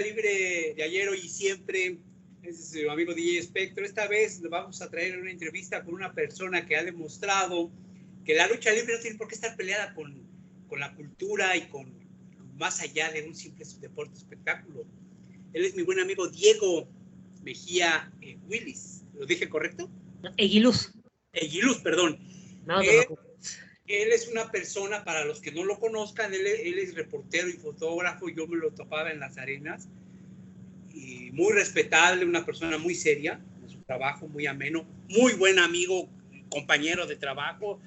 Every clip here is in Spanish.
Libre de ayer, hoy y siempre. Ese es su amigo DJ Espectro. Esta vez vamos a traer una entrevista con una persona que ha demostrado que la lucha libre no tiene por qué estar peleada con la cultura y con más allá de un simple deporte espectáculo. Él es mi buen amigo Diego Mejía Willis. ¿Lo dije correcto? Eguiluz. Eguiluz, perdón. No, él es una persona, para los que no lo conozcan, él es reportero y fotógrafo. Yo me lo topaba en las arenas. Y muy respetable, una persona muy seria en su trabajo, muy ameno, muy buen amigo, compañero de trabajo,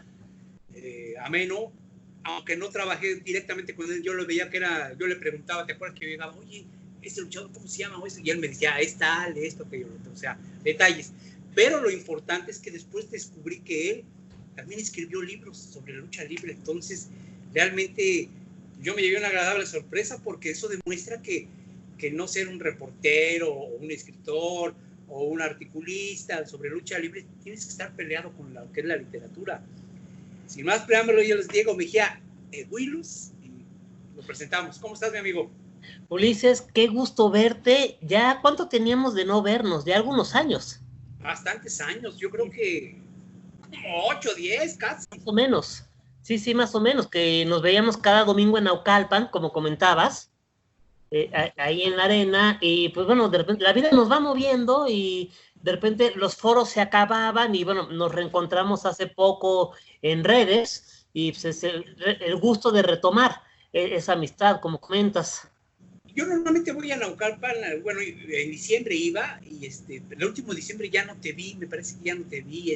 ameno. Aunque no trabajé directamente con él, yo lo veía que era, yo le preguntaba, ¿te acuerdas que yo llegaba? Oye, este luchador, ¿cómo se llama? Y él me decía, es tal, esto, que yo, o sea, detalles. Pero lo importante es que después descubrí que él también escribió libros sobre la lucha libre. Entonces, realmente yo me llevé una agradable sorpresa, porque eso demuestra que no ser un reportero o un escritor o un articulista sobre lucha libre, tienes que estar peleado con lo que es la literatura. Sin más preámbulo, yo les digo, Mejía Willis, y lo presentamos. ¿Cómo estás, mi amigo? Ulises, qué gusto verte. ¿Ya cuánto teníamos de no vernos? Ya algunos años. Bastantes años, yo creo que 8, 10 casi. Más o menos. Sí, más o menos, que nos veíamos cada domingo en Naucalpan, como comentabas, ahí en la arena, y pues bueno, de repente la vida nos va moviendo y de repente los foros se acababan y bueno, nos reencontramos hace poco en redes y pues es el gusto de retomar esa amistad, como comentas. Yo normalmente voy a Naucalpan, bueno, en diciembre iba, y el último diciembre ya no te vi, me parece que ya no te vi,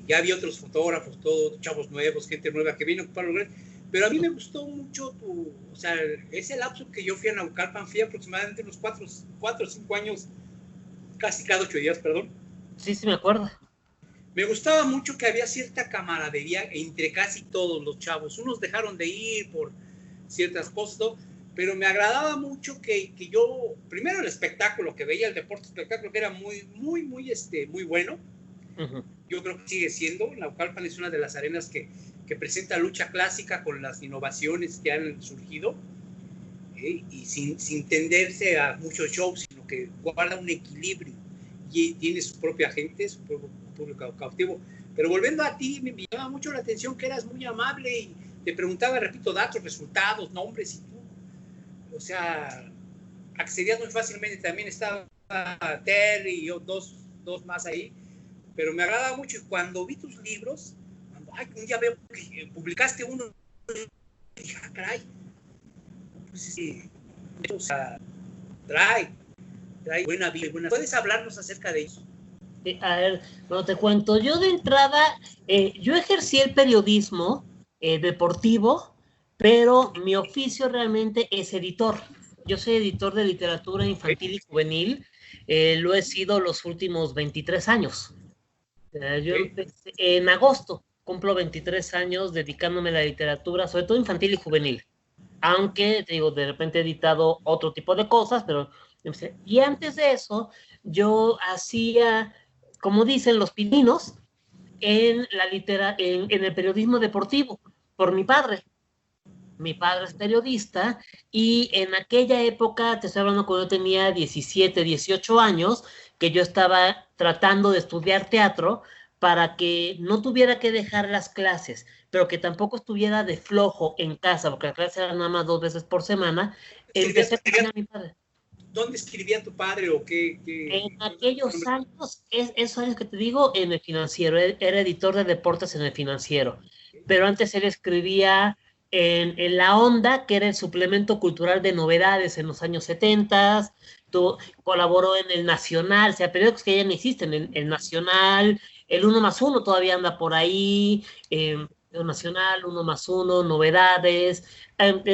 ya había otros fotógrafos, todos chavos nuevos, gente nueva que vino a ocupar lugares, pero a mí me gustó mucho o sea, ese lapso que yo fui a Naucalpan, fui aproximadamente unos 4 o 5 años, casi cada 8 días, perdón. Sí, me acuerdo. Me gustaba mucho que había cierta camaradería entre casi todos los chavos. Unos dejaron de ir por ciertas cosas, ¿no? Pero me agradaba mucho que yo, primero el espectáculo que veía, el deporte espectáculo, que era muy bueno. Uh-huh. Yo creo que sigue siendo. Naucalpan es una de las arenas que presenta lucha clásica con las innovaciones que han surgido, y sin tenderse a muchos shows, sino que guarda un equilibrio y tiene su propia gente, su propio público cautivo. Pero volviendo a ti, me llamaba mucho la atención que eras muy amable y te preguntaba, repito, datos, resultados, nombres, y tú, o sea, accedías muy fácilmente. También estaba Terry y yo, dos más ahí, pero me agradaba mucho. Y cuando vi tus libros, un día veo que publicaste uno, y dije, caray, pues sí, o sea, trae buena vida, buena. ¿Puedes hablarnos acerca de eso? A ver, bueno, te cuento. Yo de entrada, yo ejercí el periodismo deportivo, pero mi oficio realmente es editor. Yo soy editor de literatura infantil y juvenil. Lo he sido los últimos 23 años. Yo empecé en agosto, cumplo 23 años dedicándome a la literatura, sobre todo infantil y juvenil. Aunque, te digo, de repente he editado otro tipo de cosas, pero... Y antes de eso, yo hacía, como dicen los pininos, en el periodismo deportivo, por mi padre. Mi padre es periodista, y en aquella época, te estoy hablando cuando yo tenía 17, 18 años, que yo estaba tratando de estudiar teatro para que no tuviera que dejar las clases, pero que tampoco estuviera de flojo en casa, porque las clases eran nada más 2 veces por semana. Empecé a pedir a mi padre. ¿Dónde escribía tu padre o qué? En aquellos años, esos años que te digo, en El Financiero, era editor de deportes en El Financiero, pero antes él escribía en La Onda, que era el suplemento cultural de novedades en los años 70, colaboró en El Nacional, o sea, periódicos que ya no existen, el Nacional, el 1+1 todavía anda por ahí, el Nacional, 1+1, novedades.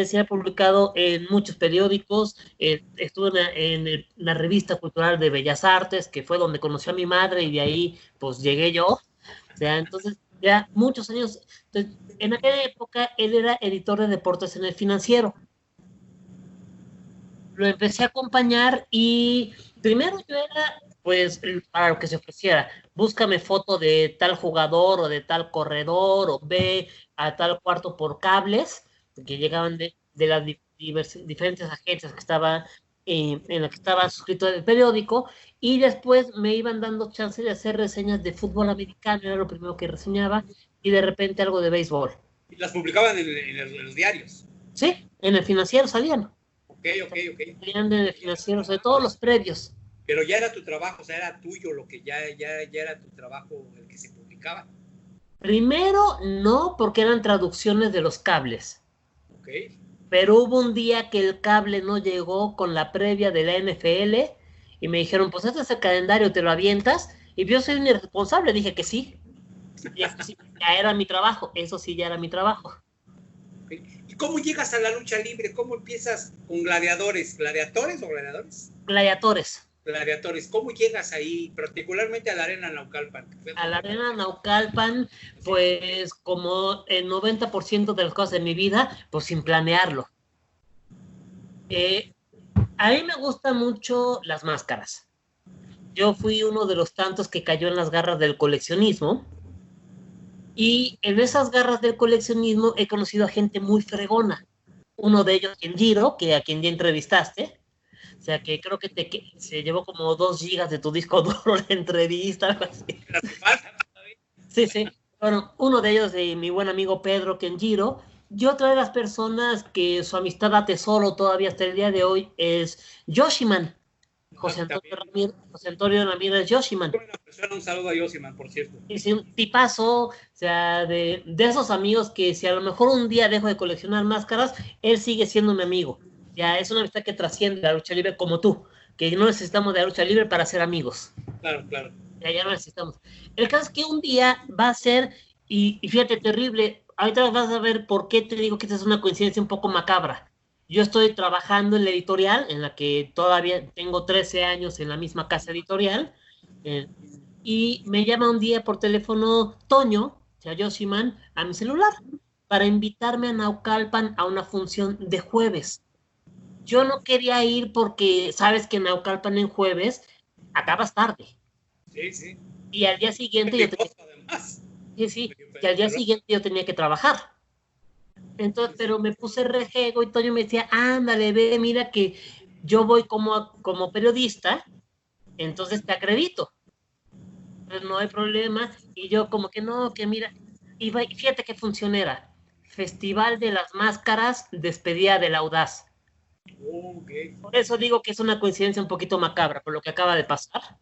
Se ha publicado en muchos periódicos. Estuve en la revista cultural de Bellas Artes, que fue donde conocí a mi madre, y de ahí pues llegué yo. O sea, entonces ya muchos años. Entonces, en aquella época él era editor de deportes en El Financiero. Lo empecé a acompañar y primero yo era, pues, para lo que se ofreciera. Búscame foto de tal jugador o de tal corredor, o ve a tal cuarto por cables, que llegaban de las diferentes agencias que estaba, en las que estaba suscrito al periódico, y después me iban dando chance de hacer reseñas de fútbol americano, era lo primero que reseñaba, y de repente algo de béisbol. Y las publicaban en los diarios. Sí, en el Financiero salían. Ok. Salían en el Financiero, de todos los previos. Pero ya era tu trabajo, o sea, era tuyo lo que ya era tu trabajo el que se publicaba. Primero no, porque eran traducciones de los cables. Ok. Pero hubo un día que el cable no llegó con la previa de la NFL y me dijeron, pues este es el calendario, ¿te lo avientas? Y yo soy un irresponsable, dije que sí. Y eso sí, ya era mi trabajo, eso sí ya era mi trabajo. Okay. ¿Y cómo llegas a la lucha libre? ¿Cómo empiezas con gladiadores? ¿Gladiadores o gladiadores? Gladiadores. Gladiadores. ¿Cómo llegas ahí, particularmente a la Arena Naucalpan? A la Arena Naucalpan, pues como el 90% de las cosas de mi vida, pues sin planearlo. A mí me gustan mucho las máscaras. Yo fui uno de los tantos que cayó en las garras del coleccionismo. Y en esas garras del coleccionismo he conocido a gente muy fregona. Uno de ellos, Kenjiro, a quien ya entrevistaste. O sea, que creo que se llevó como 2 gigas de tu disco duro la entrevista, algo así. Sí. Bueno, uno de ellos, de mi buen amigo Pedro Kenjiro. Y otra de las personas que su amistad atesoro todavía hasta el día de hoy es Yoshiman. José Antonio Ramírez Yoshiman. Un saludo a Yoshiman, por cierto. Es un tipazo, o sea, de esos amigos que si a lo mejor un día dejo de coleccionar máscaras, él sigue siendo mi amigo. Ya es una amistad que trasciende la lucha libre como tú, que no necesitamos de la lucha libre para ser amigos. Claro. Ya no necesitamos. El caso es que un día va a ser, y fíjate, terrible, ahorita vas a ver por qué te digo que esta es una coincidencia un poco macabra. Yo estoy trabajando en la editorial, en la que todavía tengo 13 años en la misma casa editorial, y me llama un día por teléfono Toño, o sea, Yoshiman, a mi celular, para invitarme a Naucalpan a una función de jueves. Yo no quería ir porque sabes que en Naucalpan en jueves acabas tarde. Sí. Y al día siguiente yo tenía que trabajar. Entonces, pero me puse rejego y Toño me decía, ándale, ve, mira que yo voy como periodista, entonces te acredito. Entonces no hay problema. Y yo como que no, que mira, y fíjate qué función era. Festival de las Máscaras, despedida del Audaz. Okay. Por eso digo que es una coincidencia un poquito macabra por lo que acaba de pasar.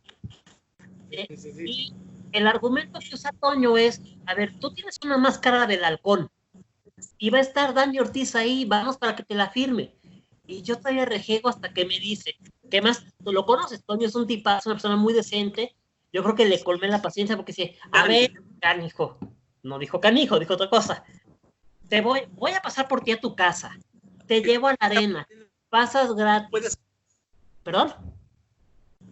Sí. Y el argumento que usa Toño es, a ver, tú tienes una máscara del halcón y va a estar Dani Ortiz ahí, vamos para que te la firme. Y yo todavía rejego hasta que me dice, ¿qué más? Tú lo conoces, Toño es un tipazo, una persona muy decente. Yo creo que le colmé la paciencia porque dice, a ver, canijo, no dijo canijo, dijo otra cosa. Voy a pasar por ti a tu casa, te llevo a la arena, pasas gratis. ¿Perdón?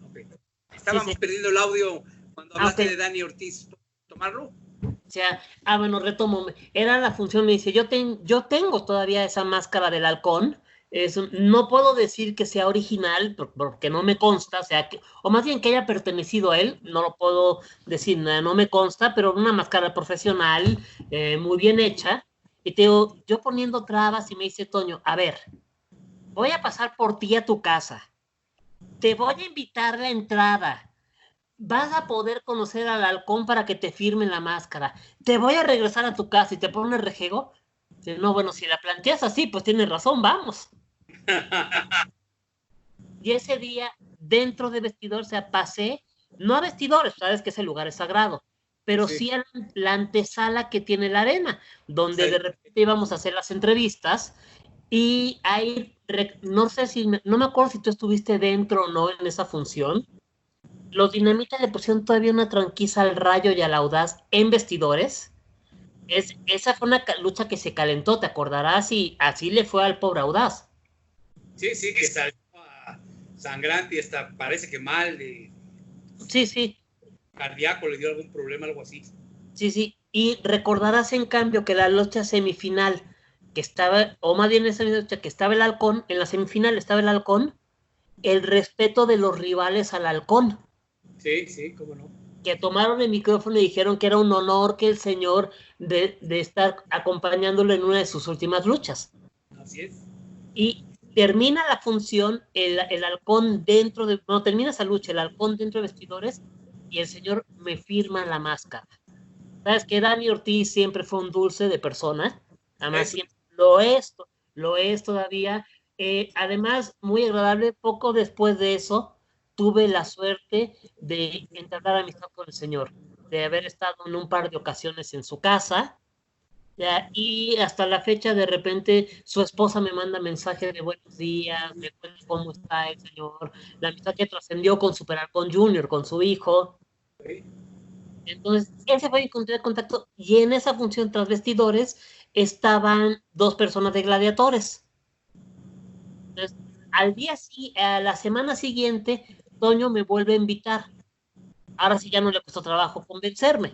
Okay. Estábamos perdiendo el audio cuando hablaste de Dani Ortiz. ¿Tomarlo? O sea, bueno, retomo. Era la función, me dice, yo tengo todavía esa máscara del halcón. No puedo decir que sea original, porque no me consta, o más bien que haya pertenecido a él, no lo puedo decir, no me consta, pero una máscara profesional, muy bien hecha. Y te digo, yo poniendo trabas y me dice Toño, a ver, voy a pasar por ti a tu casa. Te voy a invitar a la entrada. Vas a poder conocer al halcón para que te firmen la máscara. Te voy a regresar a tu casa y te pone rejego. No, bueno, si la planteas así, pues tienes razón, vamos. Y ese día, dentro de vestidor, pasé, no a vestidores, sabes que ese lugar es sagrado, pero sí a la antesala que tiene la arena, donde de repente íbamos a hacer las entrevistas. Y ahí, no me acuerdo si tú estuviste dentro o no en esa función. Los Dinamita le pusieron todavía una tranquiza al Rayo y al Audaz en vestidores. Esa fue una lucha que se calentó, te acordarás, y así le fue al pobre Audaz. Sí, que salió sangrante y hasta parece que mal. Sí. Cardíaco, le dio algún problema, algo así. Sí. Y recordarás, en cambio, que la lucha semifinal, que estaba, o más bien esa lucha que estaba el halcón, en la semifinal estaba el halcón, el respeto de los rivales al halcón. Sí, cómo no. Que tomaron el micrófono y dijeron que era un honor que el señor de estar acompañándolo en una de sus últimas luchas. Así es. Y termina la función, el halcón dentro de, no, termina esa lucha, el halcón dentro de vestidores, y el señor me firma la máscara. Sabes que Dani Ortiz siempre fue un dulce de persona, además siempre lo es todavía. Además, muy agradable. Poco después de eso, tuve la suerte de entablar amistad con el señor, de haber estado en un par de ocasiones en su casa, ya, y hasta la fecha, de repente, su esposa me manda mensaje de buenos días, me cuenta cómo está el señor, la amistad que trascendió con Super Halcón Junior, con su hijo. Entonces, ese fue mi contacto, y en esa función tras vestidores estaban 2 personas de Gladiadores. Entonces, a la semana siguiente, Toño me vuelve a invitar. Ahora sí ya no le costó trabajo convencerme.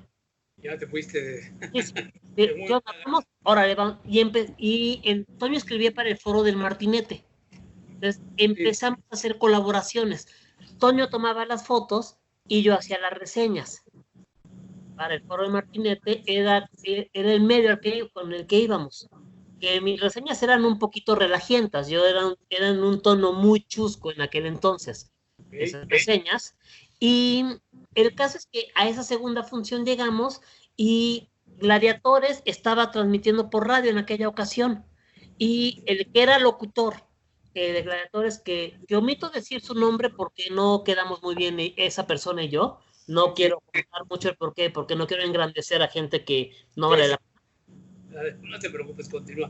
Ya te fuiste Sí, sí. ¿Qué onda? Vamos, órale, vamos. Toño escribía para el foro del Martinete. Entonces empezamos a hacer colaboraciones. Toño tomaba las fotos y yo hacía las reseñas. Para el foro del Martinete era el medio con el que íbamos. Que mis reseñas eran un poquito relajientas. Eran un tono muy chusco en aquel entonces. Esas reseñas. Y el caso es que a esa segunda función llegamos y Gladiadores estaba transmitiendo por radio en aquella ocasión. Y el que era locutor de Gladiadores, que omito decir su nombre porque no quedamos muy bien esa persona y yo. No quiero contar mucho el porqué, porque no quiero engrandecer a gente que no vale la pena. No te preocupes, continúa.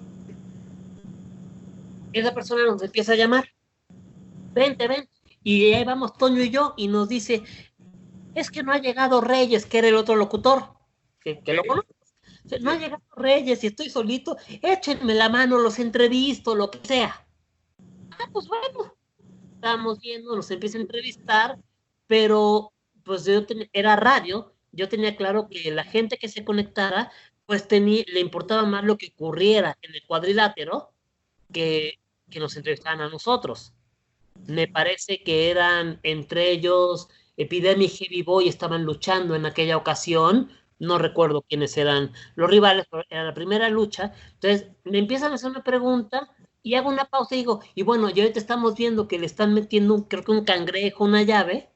Esa persona nos empieza a llamar. Vente. Y ahí vamos Toño y yo, y nos dice, es que no ha llegado Reyes, que era el otro locutor, que lo conozco. No ha llegado Reyes y estoy solito, échenme la mano, los entrevisto, lo que sea. Pues bueno, estábamos viendo, nos empieza a entrevistar, pero pues era radio, yo tenía claro que la gente que se conectara, pues le importaba más lo que ocurriera en el cuadrilátero que nos entrevistaran a nosotros. Me parece que eran entre ellos Epidemia y Heavy Boy, estaban luchando en aquella ocasión. No recuerdo quiénes eran los rivales, pero era la primera lucha. Entonces me empiezan a hacer una pregunta y hago una pausa y digo, y bueno, ya ahorita estamos viendo que le están metiendo, creo que un cangrejo, una llave.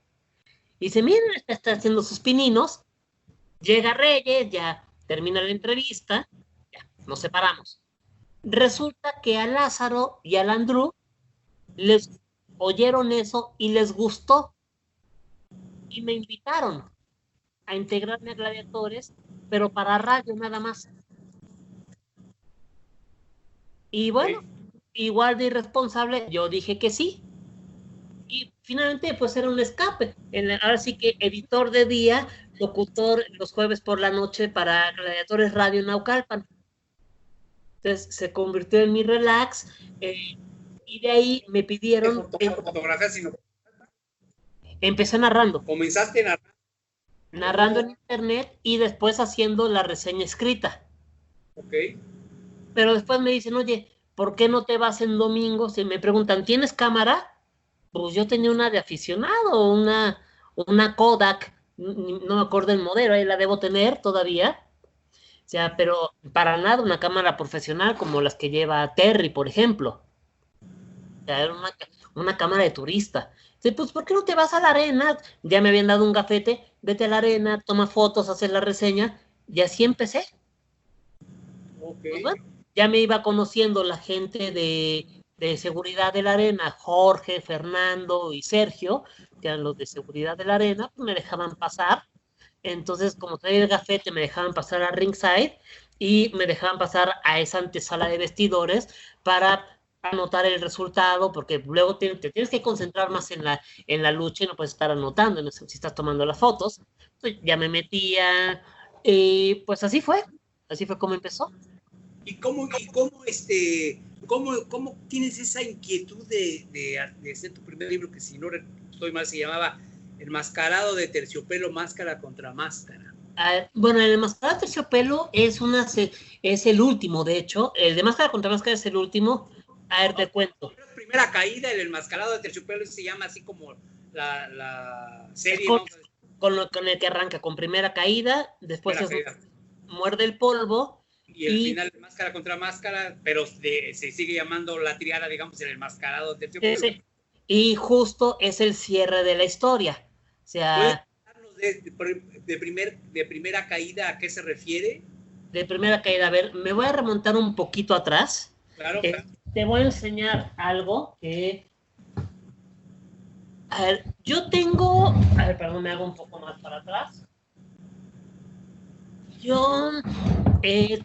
Y dice, miren, está haciendo sus pininos. Llega Reyes, ya termina la entrevista, ya nos separamos. Resulta que a Lázaro y al Andrew les oyeron eso y les gustó y me invitaron a integrarme a Gladiadores, pero para radio nada más. Y bueno, igual de irresponsable, yo dije que sí. Y finalmente, pues era un escape. Ahora sí que editor de día, locutor los jueves por la noche para Gladiadores Radio Naucalpan. Entonces se convirtió en mi relax. Y de ahí me pidieron. Fotografía, sino. Empecé narrando. Comenzaste narrando en internet y después haciendo la reseña escrita. Ok. Pero después me dicen, oye, ¿por qué no te vas en domingo? Si me preguntan, ¿tienes cámara? Pues yo tenía una de aficionado, una Kodak, no me acuerdo el modelo, ahí la debo tener todavía. O sea, pero para nada una cámara profesional como las que lleva Terry, por ejemplo. O sea, era una cámara de turista. Pues, ¿por qué no te vas a la arena? Ya me habían dado un gafete, vete a la arena, toma fotos, haces la reseña, y así empecé. Okay. Pues bueno, ya me iba conociendo la gente de seguridad de la arena, Jorge, Fernando y Sergio, que eran los de seguridad de la arena, pues me dejaban pasar. Entonces, como traía el gafete, me dejaban pasar a ringside y me dejaban pasar a esa antesala de vestidores para anotar el resultado, porque luego te tienes que concentrar más en la lucha y no puedes estar anotando, no sé si estás tomando las fotos. Entonces, ya me metía, pues así fue como empezó. ¿Y cómo tienes esa inquietud de hacer tu primer libro, que si no estoy mal se llamaba El Mascarado de Terciopelo, Máscara contra Máscara? Bueno, el de Máscara Terciopelo es el último, de hecho. El de Máscara contra Máscara es el último. A ver, te cuento. Primera caída, el Enmascarado de Terciopelo se llama así como la serie. Con el que arranca, con Primera Caída, después Muerde el Polvo, Y el final es máscara contra máscara, pero se sigue llamando la triada, digamos, el enmascarado de Terciopelo. Y justo es el cierre de la historia. O sea, ¿puedes hablarnos de primera caída a qué se refiere? De primera caída, a ver, me voy a remontar un poquito atrás. Claro. Te voy a enseñar algo que... A ver, yo tengo... A ver, perdón, me hago un poco más para atrás. Yo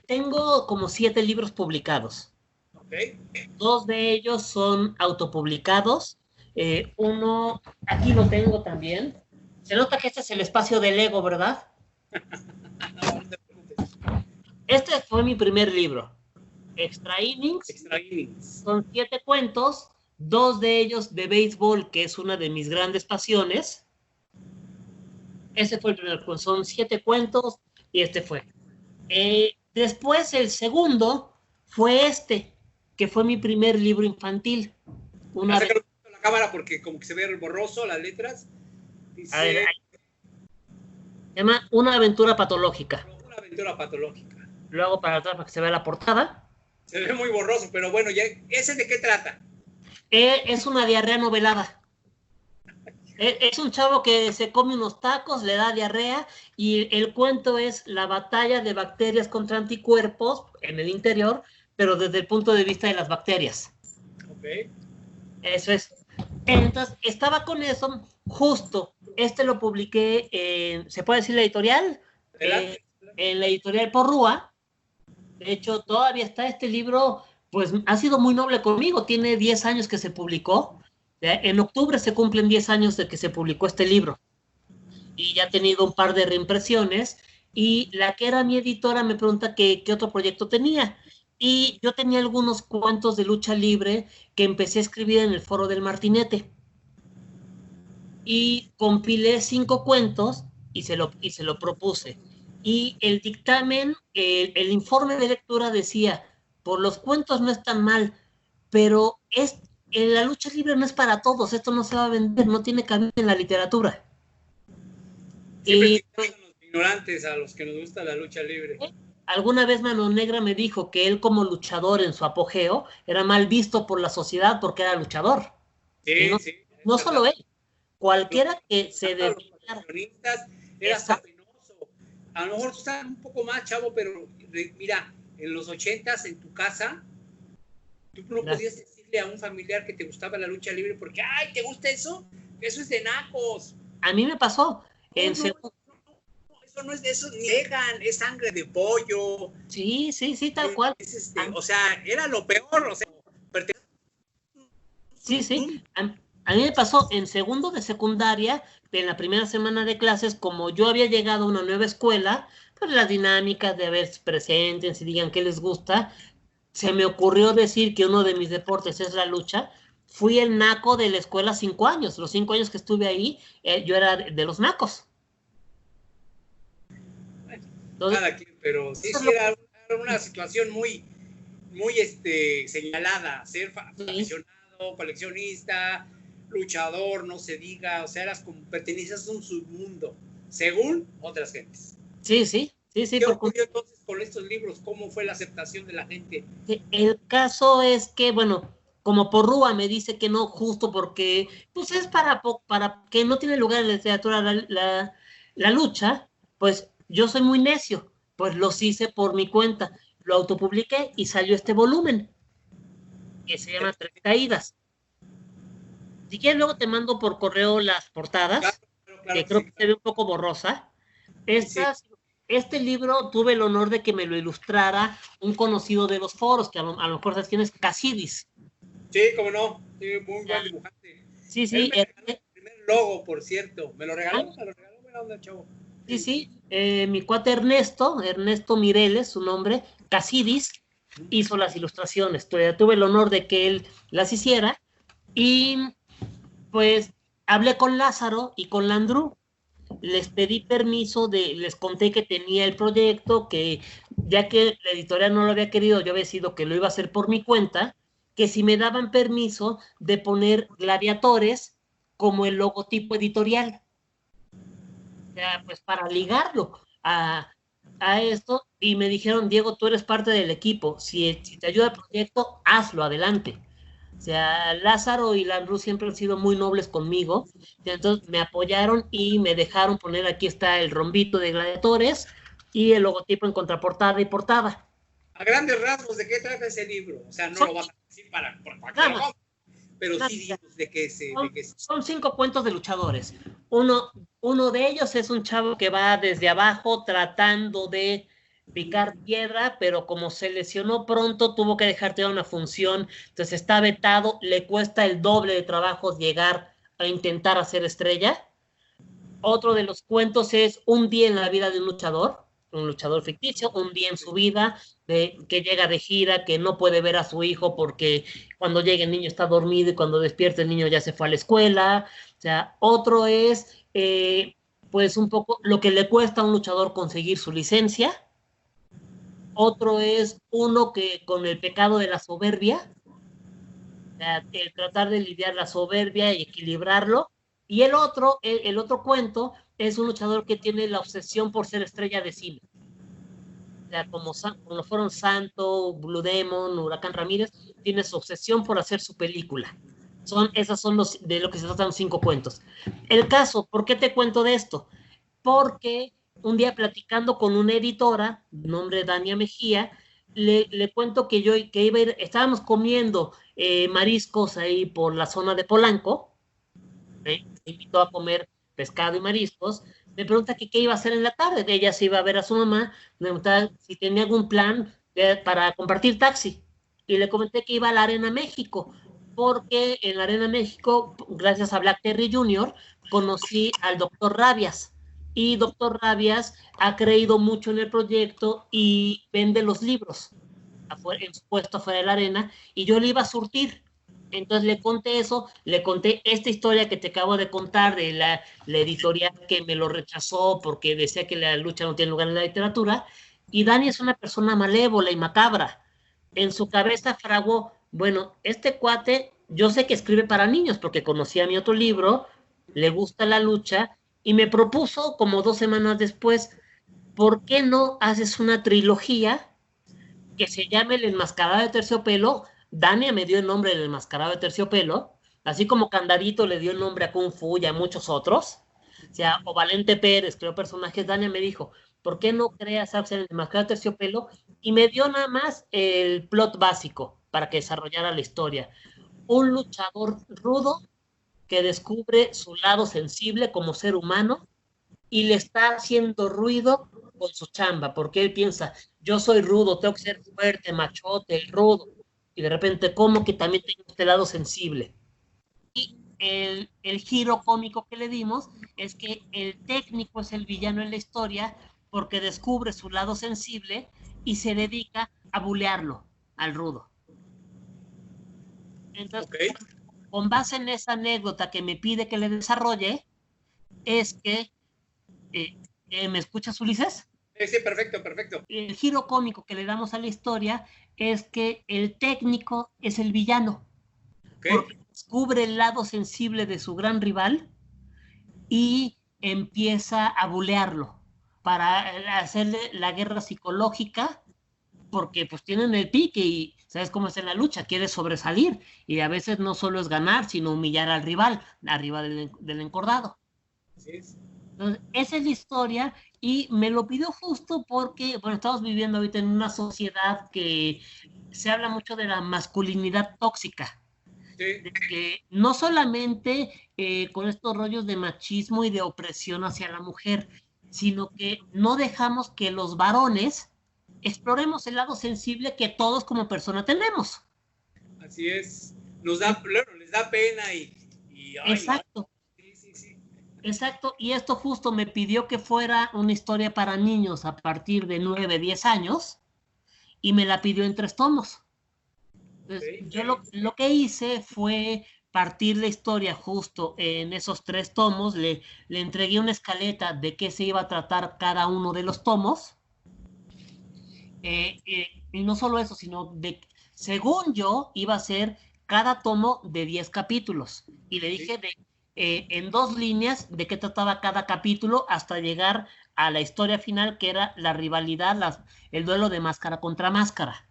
tengo como 7 libros publicados. Okay. 2 de ellos son autopublicados. Uno, aquí lo tengo también. Se nota que este es el espacio del ego, ¿verdad? No te preocupes. Este fue mi primer libro. Extra Innings. Son 7 cuentos, 2 de ellos de béisbol, que es una de mis grandes pasiones. Ese fue el primer cuento. Son 7 cuentos y este fue. Después el segundo fue este, que fue mi primer libro infantil. Acércalo a la cámara porque como que se ve borroso las letras. Dice... A ver, se llama Una aventura patológica. Una aventura patológica. Lo hago para atrás para que se vea la portada. Se ve muy borroso, pero bueno, ya, ¿ese de qué trata? Es una diarrea novelada. Es un chavo que se come unos tacos, le da diarrea, y el cuento es la batalla de bacterias contra anticuerpos en el interior, pero desde el punto de vista de las bacterias. Ok. Eso es. Entonces, estaba con eso, justo. Este lo publiqué en, ¿se puede decir la editorial? En la editorial Porrúa. De hecho, todavía está este libro, pues ha sido muy noble conmigo. Tiene 10 años que se publicó. En octubre se cumplen 10 años de que se publicó este libro. Y ya ha tenido un par de reimpresiones. Y la que era mi editora me pregunta qué otro proyecto tenía. Y yo tenía algunos cuentos de lucha libre que empecé a escribir en el foro del Martinete. Y compilé 5 cuentos y se lo propuse. Y el dictamen, el informe de lectura decía, por los cuentos no es tan mal, pero la lucha libre no es para todos, esto no se va a vender, no tiene cabida en la literatura. Siempre critican a los ignorantes, a los que nos gusta la lucha libre. Alguna vez Mano Negra me dijo que él como luchador en su apogeo era mal visto por la sociedad porque era luchador. Sí, no solo él, cualquiera que se dedicara. Era hasta penoso. A lo mejor tú estás un poco más chavo, pero mira, en los 80s en tu casa, tú no podías decirle a un familiar que te gustaba la lucha libre porque, ay, ¿te gusta eso? Eso es de nacos. A mí me pasó. Eso no es de eso, niegan, es sangre de pollo. Sí, tal cual. O sea, era lo peor, o sea. Sí. A mí me pasó en segundo de secundaria, en la primera semana de clases, como yo había llegado a una nueva escuela, pues las dinámicas de ver presentes y digan qué les gusta, se me ocurrió decir que uno de mis deportes es la lucha. Fui el naco de la escuela 5 años. Los 5 años que estuve ahí, yo era de los nacos. Entonces, nada, pero sí era una situación muy señalada. Ser aficionado, coleccionista, luchador, no se diga, o sea, perteneces a un submundo, según otras gentes. Sí. ¿Qué ocurrió entonces con estos libros? ¿Cómo fue la aceptación de la gente? El caso es que, bueno, como Porrúa me dice que no, justo porque, pues es para que no tiene lugar en la literatura la lucha, pues yo soy muy necio, pues los hice por mi cuenta, lo autopubliqué y salió este volumen, que se llama 3 Caídas. Si quieres, luego te mando por correo las portadas, claro, que creo que se ve un poco borrosa. Este libro tuve el honor de que me lo ilustrara un conocido de los foros, que a lo mejor sabes quién es, Casidis. Sí, cómo no, sí, muy buen dibujante. Sí. Él me regaló el primer logo, por cierto. Me lo regaló, buena onda, chavo. Sí. Mi cuate Ernesto Mireles, su nombre, Casidis, hizo las ilustraciones. Tuve el honor de que él las hiciera. Y pues hablé con Lázaro y con Landru. Les pedí permiso, les conté que tenía el proyecto, que ya que la editorial no lo había querido, yo había decidido que lo iba a hacer por mi cuenta, que si me daban permiso de poner Gladiadores como el logotipo editorial. O sea, pues para ligarlo a esto y me dijeron, Diego, tú eres parte del equipo, si te ayuda el proyecto, hazlo, adelante. O sea, Lázaro y Landru siempre han sido muy nobles conmigo, entonces me apoyaron y me dejaron poner, aquí está el rombito de Gladiadores y el logotipo en contraportada y portada. A grandes rasgos, ¿de qué trata ese libro? O sea, no lo vas a decir para que lo compre, pero sí digamos de qué se... Son 5 cuentos de luchadores. Uno de ellos es un chavo que va desde abajo tratando de picar piedra, pero como se lesionó pronto, tuvo que dejar de una función, entonces está vetado, le cuesta el doble de trabajo llegar a intentar hacer estrella. Otro de los cuentos es un día en la vida de un luchador ficticio, un día en su vida, que llega de gira, que no puede ver a su hijo porque cuando llega el niño está dormido y cuando despierta el niño ya se fue a la escuela. O sea, otro es, pues un poco lo que le cuesta a un luchador conseguir su licencia. Otro es uno que con el pecado de la soberbia, o sea, el tratar de lidiar la soberbia y equilibrarlo. Y el otro cuento es un luchador que tiene la obsesión por ser estrella de cine. O sea, como fueron Santo, Blue Demon, Huracán Ramírez, tiene su obsesión por hacer su película. Esas son de lo que se tratan los 5 cuentos. El caso, ¿por qué te cuento de esto? Porque un día platicando con una editora, nombre Dania Mejía, le cuento que iba a ir, estábamos comiendo mariscos ahí por la zona de Polanco, me invitó a comer pescado y mariscos, me pregunta que qué iba a hacer en la tarde, ella se iba a ver a su mamá, me preguntaba si tenía algún plan para compartir taxi, y le comenté que iba a la Arena México, porque en la Arena México, gracias a Black Terry Jr., conocí al doctor Rabias, y doctor Rabias ha creído mucho en el proyecto y vende los libros en su puesto afuera de la arena, y yo le iba a surtir. Entonces le conté eso, le conté esta historia que te acabo de contar de la editorial que me lo rechazó porque decía que la lucha no tiene lugar en la literatura, y Dani es una persona malévola y macabra. En su cabeza fraguó, bueno, este cuate, yo sé que escribe para niños porque conocía mi otro libro, le gusta la lucha, y me propuso como 2 semanas después, ¿por qué no haces una trilogía que se llame El Enmascarado de Terciopelo? Dania me dio el nombre del Enmascarado de Terciopelo, así como Candadito le dio el nombre a Kung Fu y a muchos otros. O sea, o Valente Pérez creó personajes. Dania me dijo, ¿por qué no creas El Enmascarado de Terciopelo? Y me dio nada más el plot básico para que desarrollara la historia. Un luchador rudo que descubre su lado sensible como ser humano y le está haciendo ruido con su chamba, porque él piensa, yo soy rudo, tengo que ser fuerte, machote, el rudo, y de repente como que también tengo este lado sensible. Y el giro cómico que le dimos es que el técnico es el villano en la historia porque descubre su lado sensible y se dedica a bulearlo al rudo. Entonces, con base en esa anécdota que me pide que le desarrolle, es que ¿me escuchas, Ulises? Sí, perfecto, perfecto. El giro cómico que le damos a la historia es que el técnico es el villano, porque descubre el lado sensible de su gran rival y empieza a bulearlo para hacerle la guerra psicológica, porque pues tienen el pique y sabes cómo es en la lucha, quiere sobresalir y a veces no solo es ganar, sino humillar al rival, arriba del encordado. Así es. Entonces, esa es la historia y me lo pidió justo porque, bueno, estamos viviendo ahorita en una sociedad que se habla mucho de la masculinidad tóxica. Sí. De que no solamente con estos rollos de machismo y de opresión hacia la mujer, sino que no dejamos que los varones exploremos el lado sensible que todos como persona tenemos. Así es. Les da pena y ay, exacto. Exacto, y esto justo me pidió que fuera una historia para niños a partir de 9, 10 años, y me la pidió en 3 tomos. Entonces, yo lo que hice fue partir la historia justo en esos 3 tomos, le entregué una escaleta de qué se iba a tratar cada uno de los tomos, y no solo eso, sino según yo, iba a ser cada tomo de 10 capítulos, y le dije en 2 líneas de qué trataba cada capítulo hasta llegar a la historia final, que era la rivalidad, el duelo de máscara contra máscara.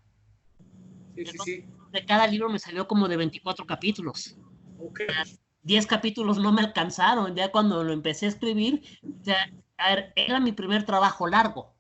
Sí, sí, sí. De cada libro me salió como de 24 capítulos. Ok. 10 capítulos no me alcanzaron, ya cuando lo empecé a escribir, o sea, era mi primer trabajo largo.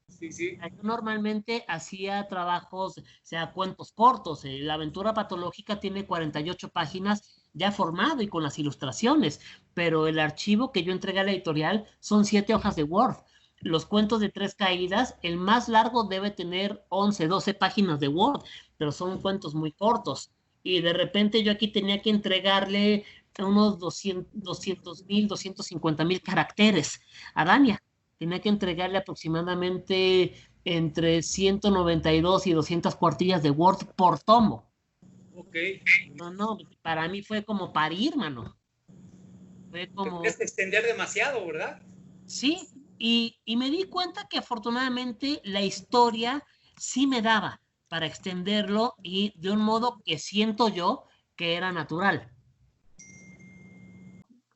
Sí, sí. Yo normalmente hacía trabajos, o sea, cuentos cortos. La aventura patológica tiene 48 páginas ya formado y con las ilustraciones, pero el archivo que yo entregué a la editorial son 7 hojas de Word. Los cuentos de 3 caídas, el más largo debe tener 11, 12 páginas de Word, pero son cuentos muy cortos. Y de repente yo aquí tenía que entregarle unos 200,000, 250,000 caracteres a Dania. Tenía que entregarle aproximadamente entre 192 y 200 cuartillas de Word por tomo. Ok. No, para mí fue como parir, mano. Fue como... Tendrías que extender demasiado, ¿verdad? Sí, y me di cuenta que afortunadamente la historia sí me daba para extenderlo y de un modo que siento yo que era natural.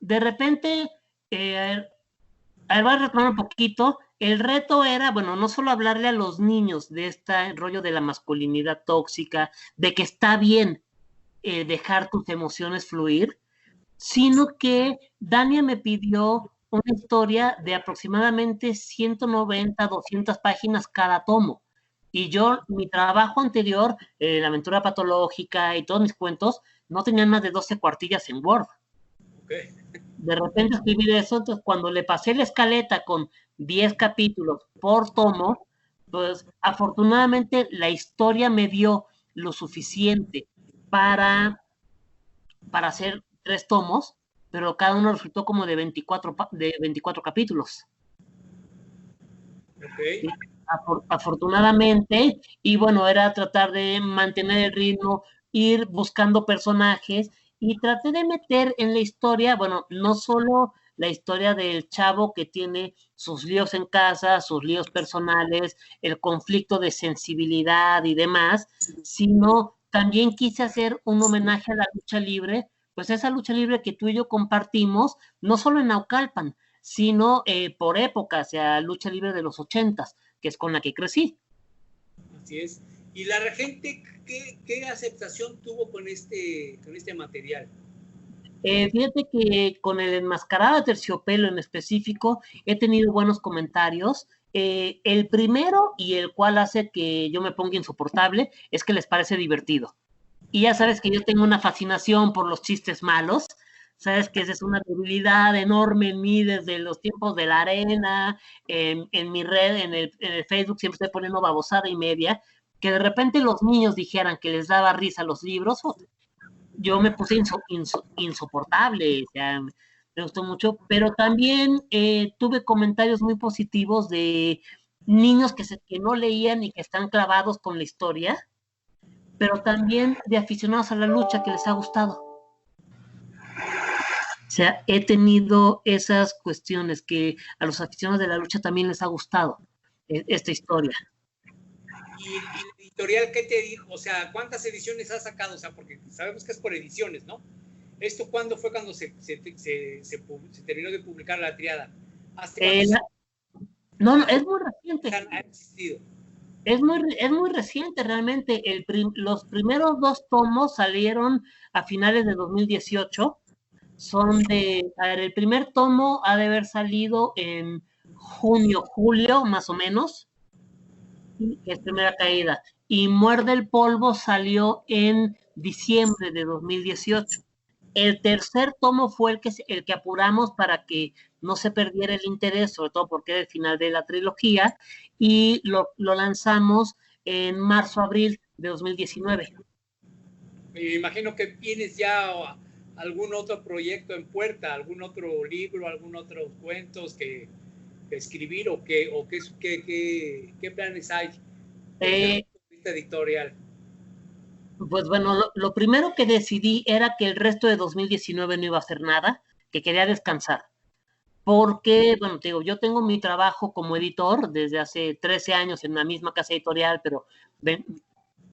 De repente, voy a retomar un poquito. El reto era, bueno, no solo hablarle a los niños de este rollo de la masculinidad tóxica, de que está bien dejar tus emociones fluir, sino que Dania me pidió una historia de aproximadamente 190, 200 páginas cada tomo. Y yo, mi trabajo anterior, la aventura patológica y todos mis cuentos, no tenían más de 12 cuartillas en Word. Okay. De repente escribir eso, entonces cuando le pasé la escaleta con 10 capítulos por tomo, pues afortunadamente la historia me dio lo suficiente para, para hacer 3 tomos, pero cada uno resultó como de 24 capítulos. Okay. Afortunadamente, y bueno, era tratar de mantener el ritmo, ir buscando personajes y traté de meter en la historia, bueno, no solo la historia del chavo que tiene sus líos en casa, sus líos personales, el conflicto de sensibilidad y demás, sino también quise hacer un homenaje a la lucha libre, pues esa lucha libre que tú y yo compartimos, no solo en Naucalpan, sino por época, o sea, lucha libre de los 80s, que es con la que crecí. Así es. ¿Y la gente qué aceptación tuvo con este material? Fíjate que con el enmascarado de Terciopelo en específico he tenido buenos comentarios. El primero y el cual hace que yo me ponga insoportable es que les parece divertido. Y ya sabes que yo tengo una fascinación por los chistes malos. Sabes que esa es una debilidad enorme en mí desde los tiempos de la arena, en mi red, en el Facebook siempre estoy poniendo babosada y media, que de repente los niños dijeran que les daba risa los libros, yo me puse insoportable, o sea, me gustó mucho, pero también tuve comentarios muy positivos de niños que no leían y que están clavados con la historia, pero también de aficionados a la lucha que les ha gustado. O sea, he tenido esas cuestiones que a los aficionados de la lucha también les ha gustado esta historia. ¿Y la editorial qué te dijo? O sea, ¿cuántas ediciones has sacado? O sea, porque sabemos que es por ediciones, ¿no? ¿Esto cuándo fue cuando se terminó de publicar la triada? ¿Hace cuántos no, es muy reciente. ha existido? Es muy reciente realmente. Los primeros 2 tomos salieron a finales de 2018. Son a ver, el primer tomo ha de haber salido en junio, julio, más o menos, que es Primera Caída. Y Muerde el Polvo salió en diciembre de 2018. El tercer tomo fue el que apuramos para que no se perdiera el interés, sobre todo porque era el final de la trilogía, y lo lanzamos en marzo-abril de 2019. Me imagino que tienes ya algún otro proyecto en puerta, algún otro libro, algún otro cuentos que escribir o qué planes hay desde el punto de vista editorial. Pues bueno, lo primero que decidí era que el resto de 2019 no iba a hacer nada, que quería descansar. Porque, bueno, te digo, yo tengo mi trabajo como editor desde hace 13 años en la misma casa editorial, pero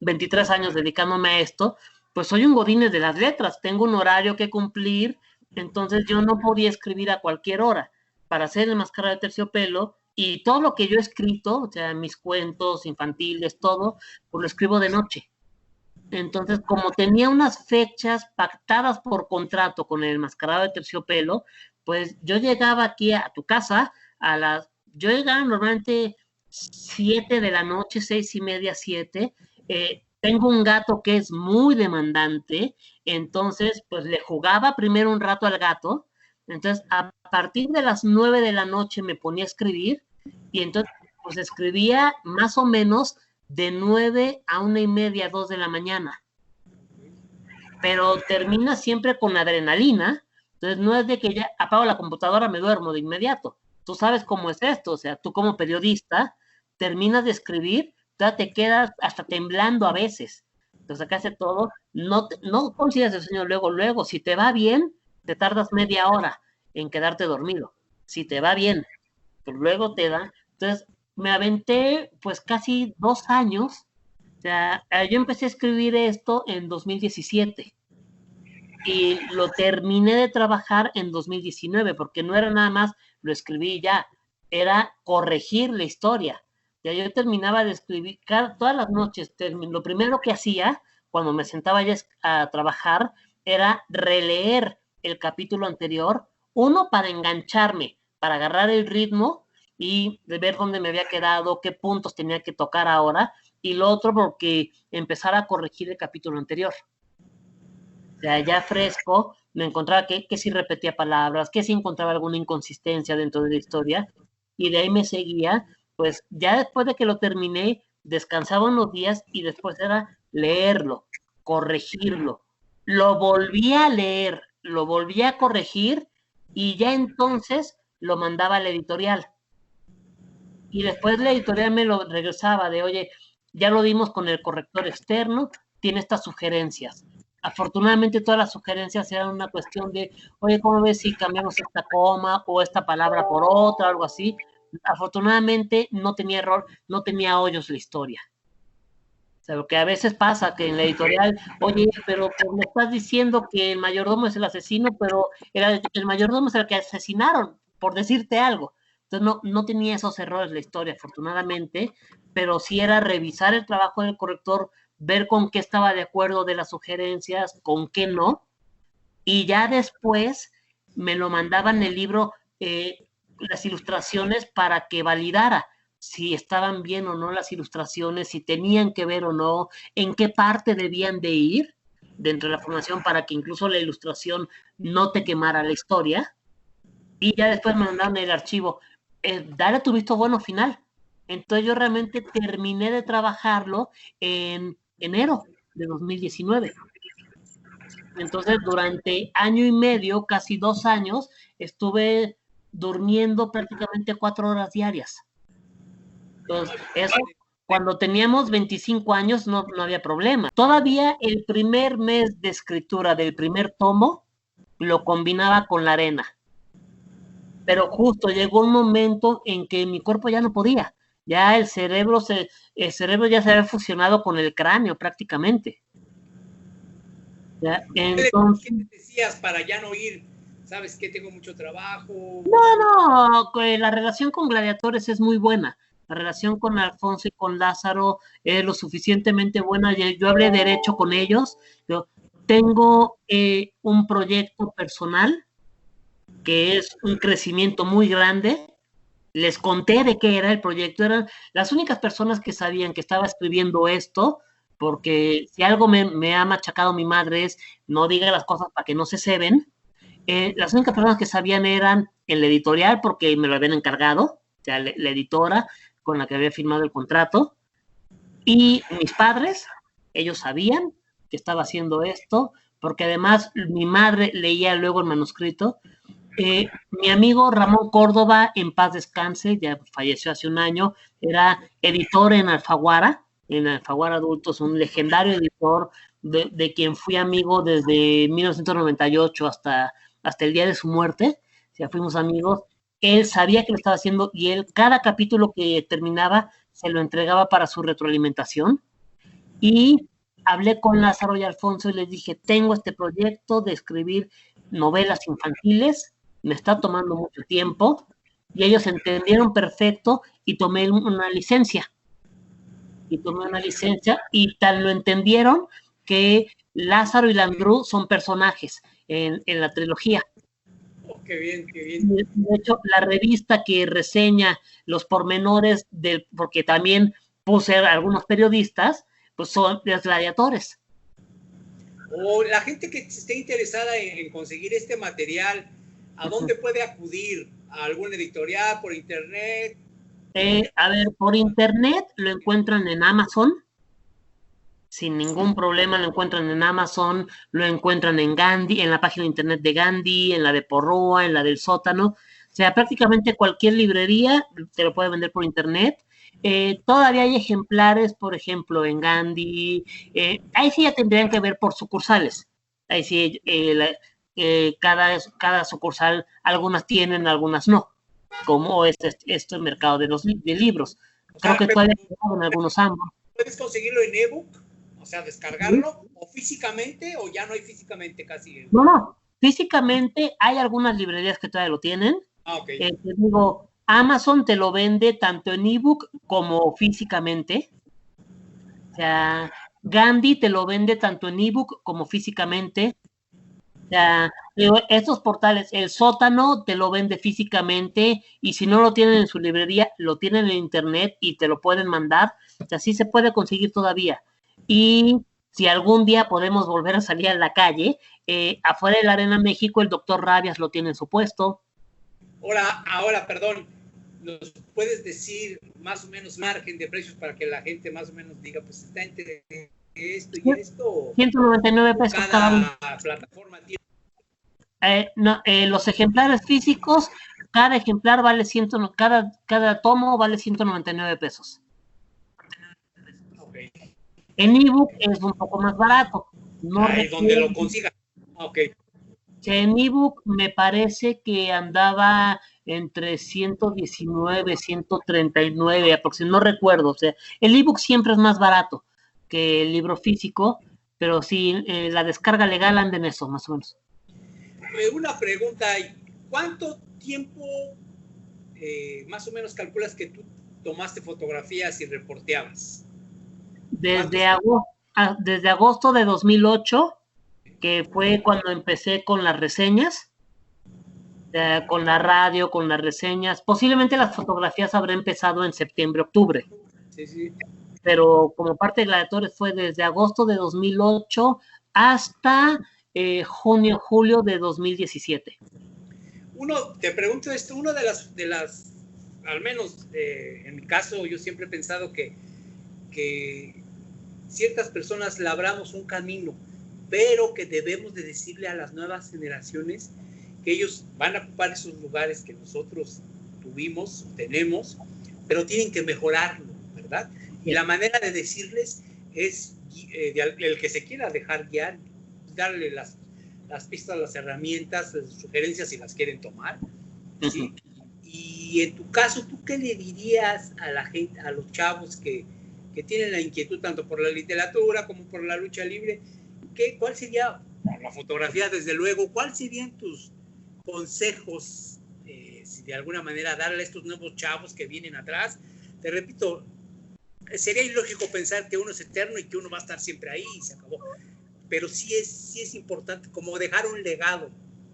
23 años dedicándome a esto, pues soy un godínez de las letras, tengo un horario que cumplir Entonces yo no podía escribir a cualquier hora. Para hacer el Mascarada de Terciopelo y todo lo que yo he escrito, o sea, mis cuentos infantiles, todo, pues lo escribo de noche. Entonces, como tenía unas fechas pactadas por contrato con el Mascarado de Terciopelo, pues yo llegaba aquí a tu casa yo llegaba normalmente 7 de la noche, 6:30, 7. Tengo un gato que es muy demandante, entonces pues le jugaba primero un rato al gato, entonces a partir de las 9 de la noche me ponía a escribir y entonces pues escribía más o menos de 9 a 1:30, 2 de la mañana. Pero termina siempre con adrenalina, entonces no es de que ya apago la computadora, me duermo de inmediato. Tú sabes cómo es esto, o sea, tú como periodista terminas de escribir, ya te quedas hasta temblando a veces. Entonces acá hace todo, no consigas el sueño luego, si te va bien, te tardas media hora en quedarte dormido. Si te va bien, pues luego te da. Entonces me aventé pues casi 2 años. O sea, yo empecé a escribir esto en 2017 y lo terminé de trabajar en 2019 porque no era nada más lo escribí ya, era corregir la historia. Ya yo terminaba de escribir todas las noches. Lo primero que hacía cuando me sentaba ya a trabajar era releer el capítulo anterior, uno para engancharme, para agarrar el ritmo y de ver dónde me había quedado, qué puntos tenía que tocar ahora, y lo otro porque empezar a corregir el capítulo anterior. O sea, ya fresco, me encontraba que sí repetía palabras, que sí encontraba alguna inconsistencia dentro de la historia, y de ahí me seguía. Pues ya después de que lo terminé, descansaba unos días y después era leerlo, corregirlo. Lo volví a leer, lo volví a corregir y ya entonces lo mandaba a la editorial. Y después la editorial me lo regresaba de, oye, ya lo dimos con el corrector externo, tiene estas sugerencias. Afortunadamente todas las sugerencias eran una cuestión de, oye, ¿cómo ves si cambiamos esta coma o esta palabra por otra, algo así? Afortunadamente no tenía error, no tenía hoyos la historia. O sea, lo que a veces pasa que en la editorial, oye, pero pues me estás diciendo que el mayordomo es el asesino, pero el mayordomo es el que asesinaron, por decirte algo. Entonces no tenía esos errores la historia, afortunadamente, pero sí era revisar el trabajo del corrector, ver con qué estaba de acuerdo de las sugerencias, con qué no, y ya después me lo mandaban el libro, las ilustraciones para que validara si estaban bien o no las ilustraciones, si tenían que ver o no, en qué parte debían de ir dentro de la formación para que incluso la ilustración no te quemara la historia. Y ya después me mandaron el archivo, dale tu visto bueno final. Entonces yo realmente terminé de trabajarlo en enero de 2019. Entonces durante año y medio, casi 2 años, estuve durmiendo prácticamente 4 horas diarias. Entonces, eso cuando teníamos 25 años no había problema. Todavía el primer mes de escritura del primer tomo lo combinaba con la arena. Pero justo llegó un momento en que mi cuerpo ya no podía. Ya el cerebro ya se había fusionado con el cráneo prácticamente. ¿Ya? Entonces, ¿qué decías para ya no ir? ¿Sabes que tengo mucho trabajo? No, la relación con gladiadores es muy buena. La relación con Alfonso y con Lázaro es lo suficientemente buena. Yo hablé derecho con ellos. Yo tengo un proyecto personal que es un crecimiento muy grande. Les conté de qué era el proyecto. Eran las únicas personas que sabían que estaba escribiendo esto, porque si algo me ha machacado mi madre es no diga las cosas para que no se ceben. Las únicas personas que sabían eran el editorial, porque me lo habían encargado, o sea, la editora con la que había firmado el contrato, y mis padres, ellos sabían que estaba haciendo esto, porque además mi madre leía luego el manuscrito. Mi amigo Ramón Córdoba, en paz descanse, ya falleció hace un año, era editor en Alfaguara Adultos, un legendario editor de quien fui amigo desde 1998 hasta el día de su muerte, ya fuimos amigos. Él sabía que lo estaba haciendo y él, cada capítulo que terminaba, se lo entregaba para su retroalimentación. Y hablé con Lázaro y Alfonso y les dije, tengo este proyecto de escribir novelas infantiles, me está tomando mucho tiempo, y ellos entendieron perfecto y tomé una licencia. Y tal lo entendieron que Lázaro y Landru son personajes en la trilogía. Oh, qué bien, qué bien. De hecho, la revista que reseña los pormenores porque también puse algunos periodistas, pues son los gladiadores. O la gente que esté interesada en conseguir este material, ¿a dónde puede acudir? ¿A alguna editorial, por internet? A ver, por internet lo encuentran en Amazon, sin ningún problema lo encuentran en Amazon, lo encuentran en Gandhi, en la página de internet de Gandhi, en la de Porrúa, en la del Sótano. O sea, prácticamente cualquier librería te lo puede vender por internet. Todavía hay ejemplares, por ejemplo, en Gandhi. Ahí sí ya tendrían que ver por sucursales. Ahí sí, cada sucursal, algunas tienen, algunas no, como este mercado de libros. Creo que todavía en algunos ambos. ¿Puedes conseguirlo en ebook? O sea, descargarlo, ¿sí? ¿O físicamente, o ya no hay físicamente casi? No, físicamente hay algunas librerías que todavía lo tienen. Okay. Te digo, Amazon te lo vende tanto en ebook como físicamente. O sea, Gandhi te lo vende tanto en ebook como físicamente. O sea, estos portales, el Sótano te lo vende físicamente, y si no lo tienen en su librería, lo tienen en internet y te lo pueden mandar. O sea, sí se puede conseguir todavía. Y si algún día podemos volver a salir a la calle, afuera de la Arena México, el doctor Rabias lo tiene en su puesto. Ahora, perdón, ¿nos puedes decir más o menos margen de precios para que la gente más o menos diga, pues está entre esto y esto? 199 pesos cada uno. Plataforma tiene. No, los ejemplares físicos, cada ejemplar vale cada tomo vale 199 pesos. Okay. En ebook es un poco más barato. No es donde lo consiga. Ok. En ebook me parece que andaba entre 119, 139 aproximadamente, no recuerdo. O sea, el ebook siempre es más barato que el libro físico, pero sí, la descarga legal anda en eso, más o menos. Una pregunta, ¿cuánto tiempo más o menos calculas que tú tomaste fotografías y reporteabas? Desde agosto de 2008, que fue cuando empecé con las reseñas, con la radio, con las reseñas. Posiblemente las fotografías habrá empezado en septiembre, octubre. Sí, sí. Pero como parte de Gladiadores fue desde agosto de 2008 hasta junio, julio de 2017. Te pregunto esto, una de las al menos en mi caso, yo siempre he pensado que ciertas personas labramos un camino, pero que debemos de decirle a las nuevas generaciones que ellos van a ocupar esos lugares que nosotros tuvimos, tenemos, pero tienen que mejorarlo, ¿verdad? Y la manera de decirles es el que se quiera dejar guiar, darle las pistas, las herramientas, las sugerencias si las quieren tomar, ¿sí? Y en tu caso, ¿tú qué le dirías a la gente, a los chavos que tienen la inquietud tanto por la literatura como por la lucha libre? ¿Cuál sería, la fotografía desde luego, cuáles serían tus consejos, si de alguna manera darle a estos nuevos chavos que vienen atrás? Te repito, sería ilógico pensar que uno es eterno y que uno va a estar siempre ahí y se acabó, pero sí es importante como dejar un legado.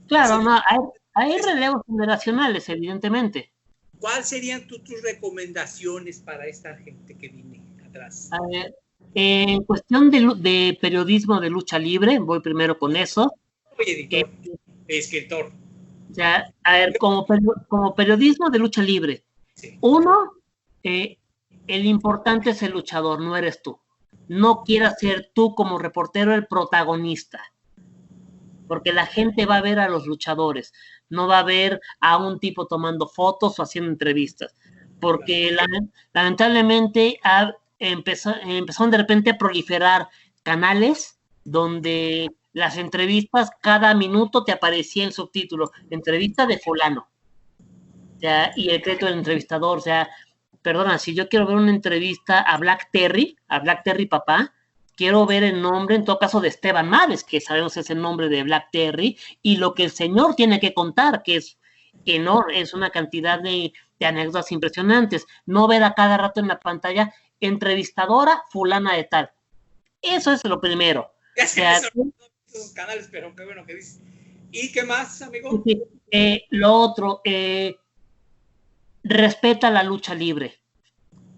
Claro, no, hay relevos generacionales, evidentemente. ¿Cuáles serían tus recomendaciones para esta gente que viene atrás? A ver, en cuestión de periodismo de lucha libre, voy primero con eso. Soy editor, escritor. O sea, a ver, como periodismo de lucha libre, sí. Uno, el importante es el luchador, no eres tú. No quieras ser tú como reportero el protagonista, porque la gente va a ver a los luchadores, no va a ver a un tipo tomando fotos o haciendo entrevistas, porque lamentablemente empezaron de repente a proliferar canales donde las entrevistas, cada minuto te aparecía el subtítulo, entrevista de fulano, o sea, y el crédito del entrevistador. O sea, perdona, si yo quiero ver una entrevista a Black Terry papá, quiero ver el nombre, en todo caso, de Esteban Mares, que sabemos es el nombre de Black Terry, y lo que el señor tiene que contar, que es enorme, es una cantidad de anécdotas impresionantes. No ver a cada rato en la pantalla, entrevistadora fulana de tal. Eso es lo primero. Ya sé, eso, esos canales, pero qué bueno que dices. ¿Y qué más, amigo? Lo otro, respeta la lucha libre.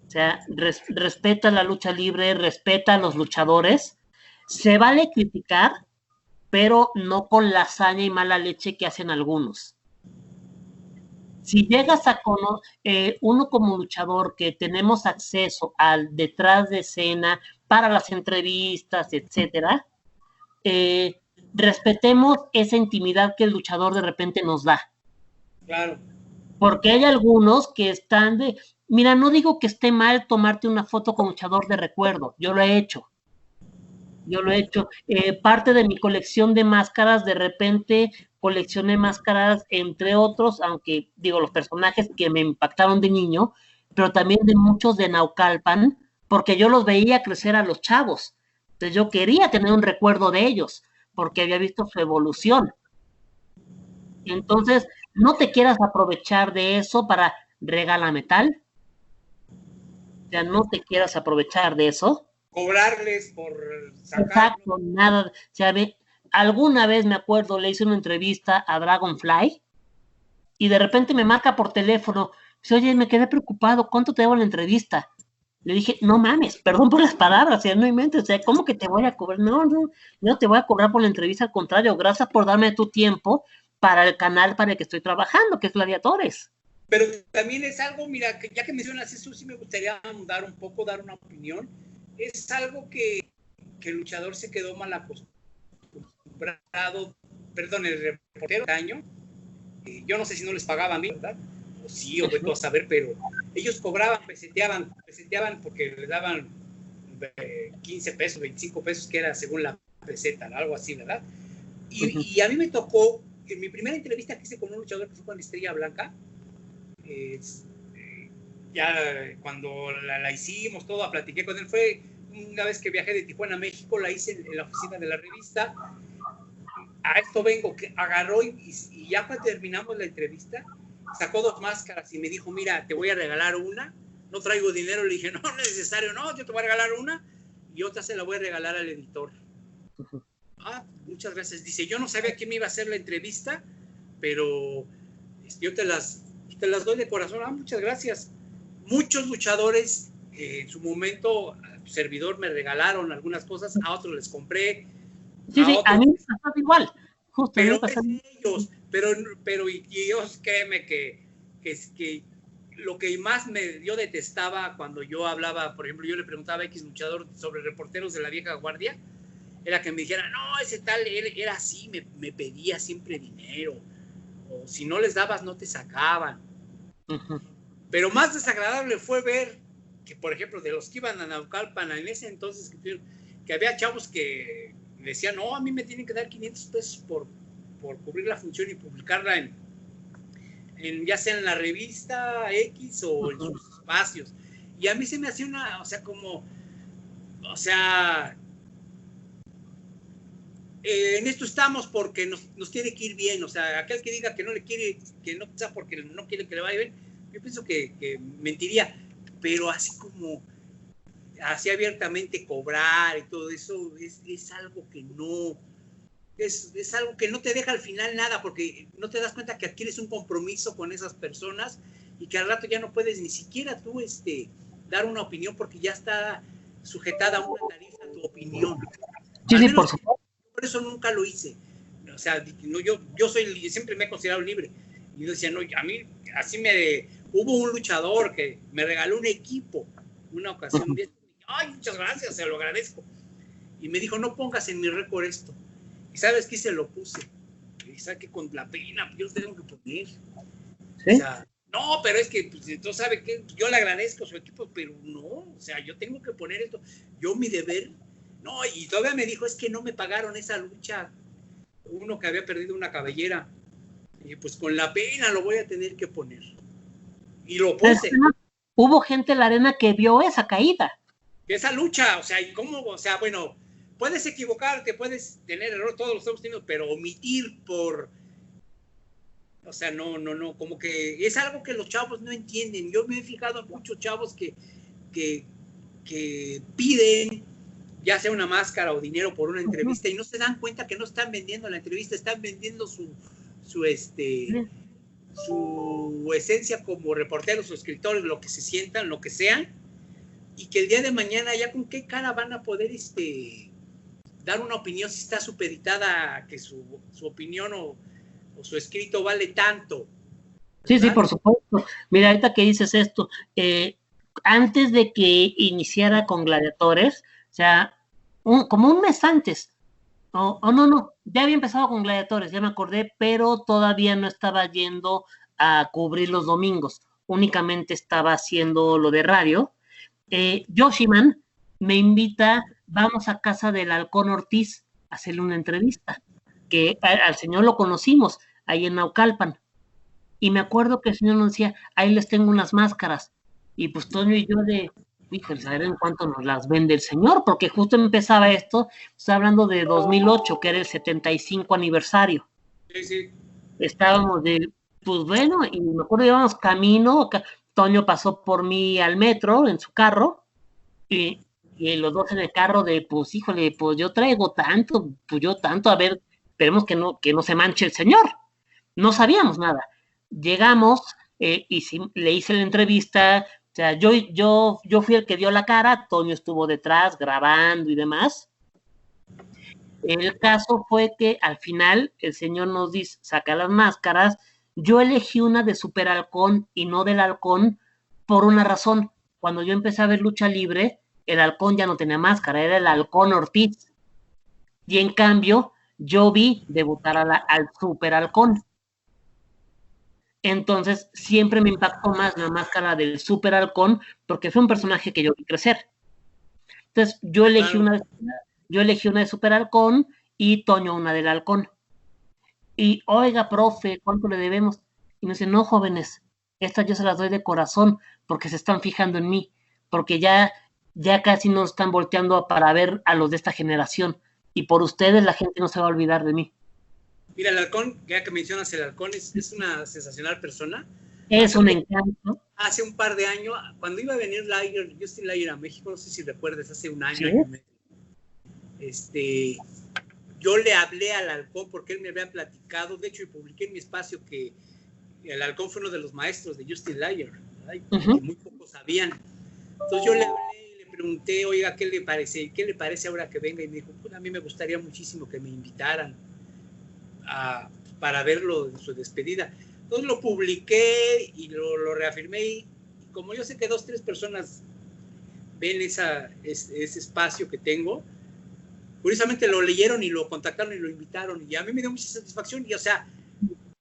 O sea, respeta la lucha libre, respeta a los luchadores. Se vale criticar, pero no con la hazaña y mala leche que hacen algunos. Si llegas a conocer, uno como luchador que tenemos acceso al detrás de escena para las entrevistas, etcétera, respetemos esa intimidad que el luchador de repente nos da. Claro. Porque hay algunos que están de, mira, no digo que esté mal tomarte una foto con luchador de recuerdo, yo lo he hecho. Parte de mi colección de máscaras, de repente coleccioné máscaras, entre otros, aunque digo, los personajes que me impactaron de niño, pero también de muchos de Naucalpan, porque yo los veía crecer a los chavos. Entonces yo quería tener un recuerdo de ellos, porque había visto su evolución. Entonces, no te quieras aprovechar de eso para regálame tal. O sea, no te quieras aprovechar de eso. Cobrarles por sacar. Exacto, nada. O sea, alguna vez me acuerdo, le hice una entrevista a Dragonfly y de repente me marca por teléfono. Dice, oye, me quedé preocupado, ¿cuánto te debo la entrevista? Le dije, no mames, perdón por las palabras, o sea, no inventes, o sea, ¿cómo que te voy a cobrar? No te voy a cobrar por la entrevista, al contrario, gracias por darme tu tiempo para el canal para el que estoy trabajando, que es Gladiadores. Pero también es algo, mira, que ya que mencionas eso, sí me gustaría dar un poco, dar una opinión. Es algo que el luchador se quedó mal acostumbrado, perdón, el reportero de año, yo no sé si no les pagaba a mí, ¿verdad? O sí, o vete a saber, pero ellos cobraban, peseteaban porque les daban 15 pesos, 25 pesos, que era según la peseta, algo así, ¿verdad? Y a mí me tocó, en mi primera entrevista que hice con un luchador que fue con Estrella Blanca, ya cuando la hicimos, todo, platiqué con él, fue una vez que viajé de Tijuana a México, la hice en la oficina de la revista. A esto vengo, que agarró y ya cuando terminamos la entrevista, sacó 2 máscaras y me dijo, mira, te voy a regalar una, no traigo dinero. Le dije, no, no es necesario, no, yo te voy a regalar una y otra se la voy a regalar al editor. Muchas gracias. Dice, yo no sabía quién me iba a hacer la entrevista, pero yo te las doy de corazón. Muchas gracias. Muchos luchadores en su momento, servidor, me regalaron algunas cosas, a otros les compré. Sí, a mí me pasó igual. Justo pero ellos, pero y ellos, créeme que lo que más yo detestaba cuando yo hablaba, por ejemplo, yo le preguntaba a X luchador sobre reporteros de la vieja guardia, era que me dijera, no, ese tal, él era así, me pedía siempre dinero, o si no les dabas, no te sacaban. Pero más desagradable fue ver que, por ejemplo, de los que iban a Naucalpan en ese entonces, que había chavos que decían, no, a mí me tienen que dar 500 pesos por cubrir la función y publicarla en ya sea en la revista X o en sus espacios. Y a mí se me hacía en esto estamos porque nos tiene que ir bien. O sea, aquel que diga que no le quiere, que no está porque no quiere que le vaya bien, yo pienso que mentiría. Pero así como así abiertamente cobrar y todo eso es algo que no es algo que no te deja al final nada, porque no te das cuenta que adquieres un compromiso con esas personas y que al rato ya no puedes ni siquiera tú dar una opinión porque ya está sujetada a una tarifa tu opinión. Sí, por supuesto. Por eso nunca lo hice. O sea, no, yo siempre me he considerado libre. Y yo decía, no, a mí así hubo un luchador que me regaló un equipo una ocasión. Ay, muchas gracias, se lo agradezco. Y me dijo, no pongas en mi récord esto. ¿Y sabes qué? Se lo puse. Y sabe que con la pena yo tengo que poner. ¿Sí? O sea, no, pero es que pues, tú sabes que yo le agradezco a su equipo, pero no, o sea, yo tengo que poner esto. Yo mi deber, no, y todavía me dijo, es que no me pagaron esa lucha. Uno que había perdido una cabellera. Y pues con la pena lo voy a tener que poner. Y lo puse. Hubo gente en la arena que vio esa caída. esa lucha, o sea, y cómo, o sea, bueno, puedes equivocarte, puedes tener error, todos los hemos tenido, pero omitir por, o sea, no, como que es algo que los chavos no entienden. Yo me he fijado en muchos chavos que piden ya sea una máscara o dinero por una entrevista y no se dan cuenta que no están vendiendo la entrevista, están vendiendo su esencia como reporteros o escritores, lo que se sientan, lo que sean, y que el día de mañana ya con qué cara van a poder dar una opinión si está supeditada que su opinión o su escrito vale tanto. ¿Verdad? Sí, por supuesto. Mira, ahorita que dices esto, antes de que iniciara con Gladiadores, o sea, como un mes antes, no, ya había empezado con Gladiadores, ya me acordé, pero todavía no estaba yendo a cubrir los domingos, únicamente estaba haciendo lo de radio. Yoshiman me invita, vamos a casa del Halcón Ortiz a hacerle una entrevista, que al señor lo conocimos ahí en Naucalpan, y me acuerdo que el señor nos decía, ahí les tengo unas máscaras, y pues Toño y yo híjole, a ver en cuánto nos las vende el señor, porque justo empezaba esto, está hablando de 2008, que era el 75 aniversario. Sí. Estábamos pues bueno, y me acuerdo íbamos camino, Toño pasó por mí al metro en su carro, y los dos en el carro pues híjole, pues yo traigo tanto, a ver, esperemos que no se manche el señor. No sabíamos nada. Llegamos y le hice la entrevista. O sea, yo fui el que dio la cara, Toño estuvo detrás grabando y demás. El caso fue que al final el señor nos dice, saca las máscaras. Yo elegí una de Super Halcón y no del Halcón por una razón. Cuando yo empecé a ver lucha libre, el Halcón ya no tenía máscara, era el Halcón Ortiz. Y en cambio, yo vi debutar al Super Halcón. Entonces, siempre me impactó más la máscara del Super Halcón, porque fue un personaje que yo vi crecer. Entonces, yo elegí una de Super Halcón y Toño una del Halcón. Y, oiga, profe, ¿cuánto le debemos? Y me dice, no, jóvenes, estas yo se las doy de corazón, porque se están fijando en mí, porque ya casi no están volteando para ver a los de esta generación, y por ustedes la gente no se va a olvidar de mí. Mira, el Halcón, ya que mencionas el Halcón, es una sensacional persona. Es un encanto. Hace un par de años, cuando iba a venir Justin Layer a México, no sé si recuerdes, hace un año, ¿sí? Yo le hablé al Halcón porque él me había platicado, de hecho, y publiqué en mi espacio que el Halcón fue uno de los maestros de Justin Layer, que muy pocos sabían. Entonces yo le hablé y le pregunté, oiga, ¿qué le parece ahora que venga? Y me dijo, pues a mí me gustaría muchísimo que me invitaran para verlo en su despedida. Entonces lo publiqué y lo reafirmé y como yo sé que 2 o 3 personas ven ese espacio que tengo, curiosamente lo leyeron y lo contactaron y lo invitaron y a mí me dio mucha satisfacción y o sea,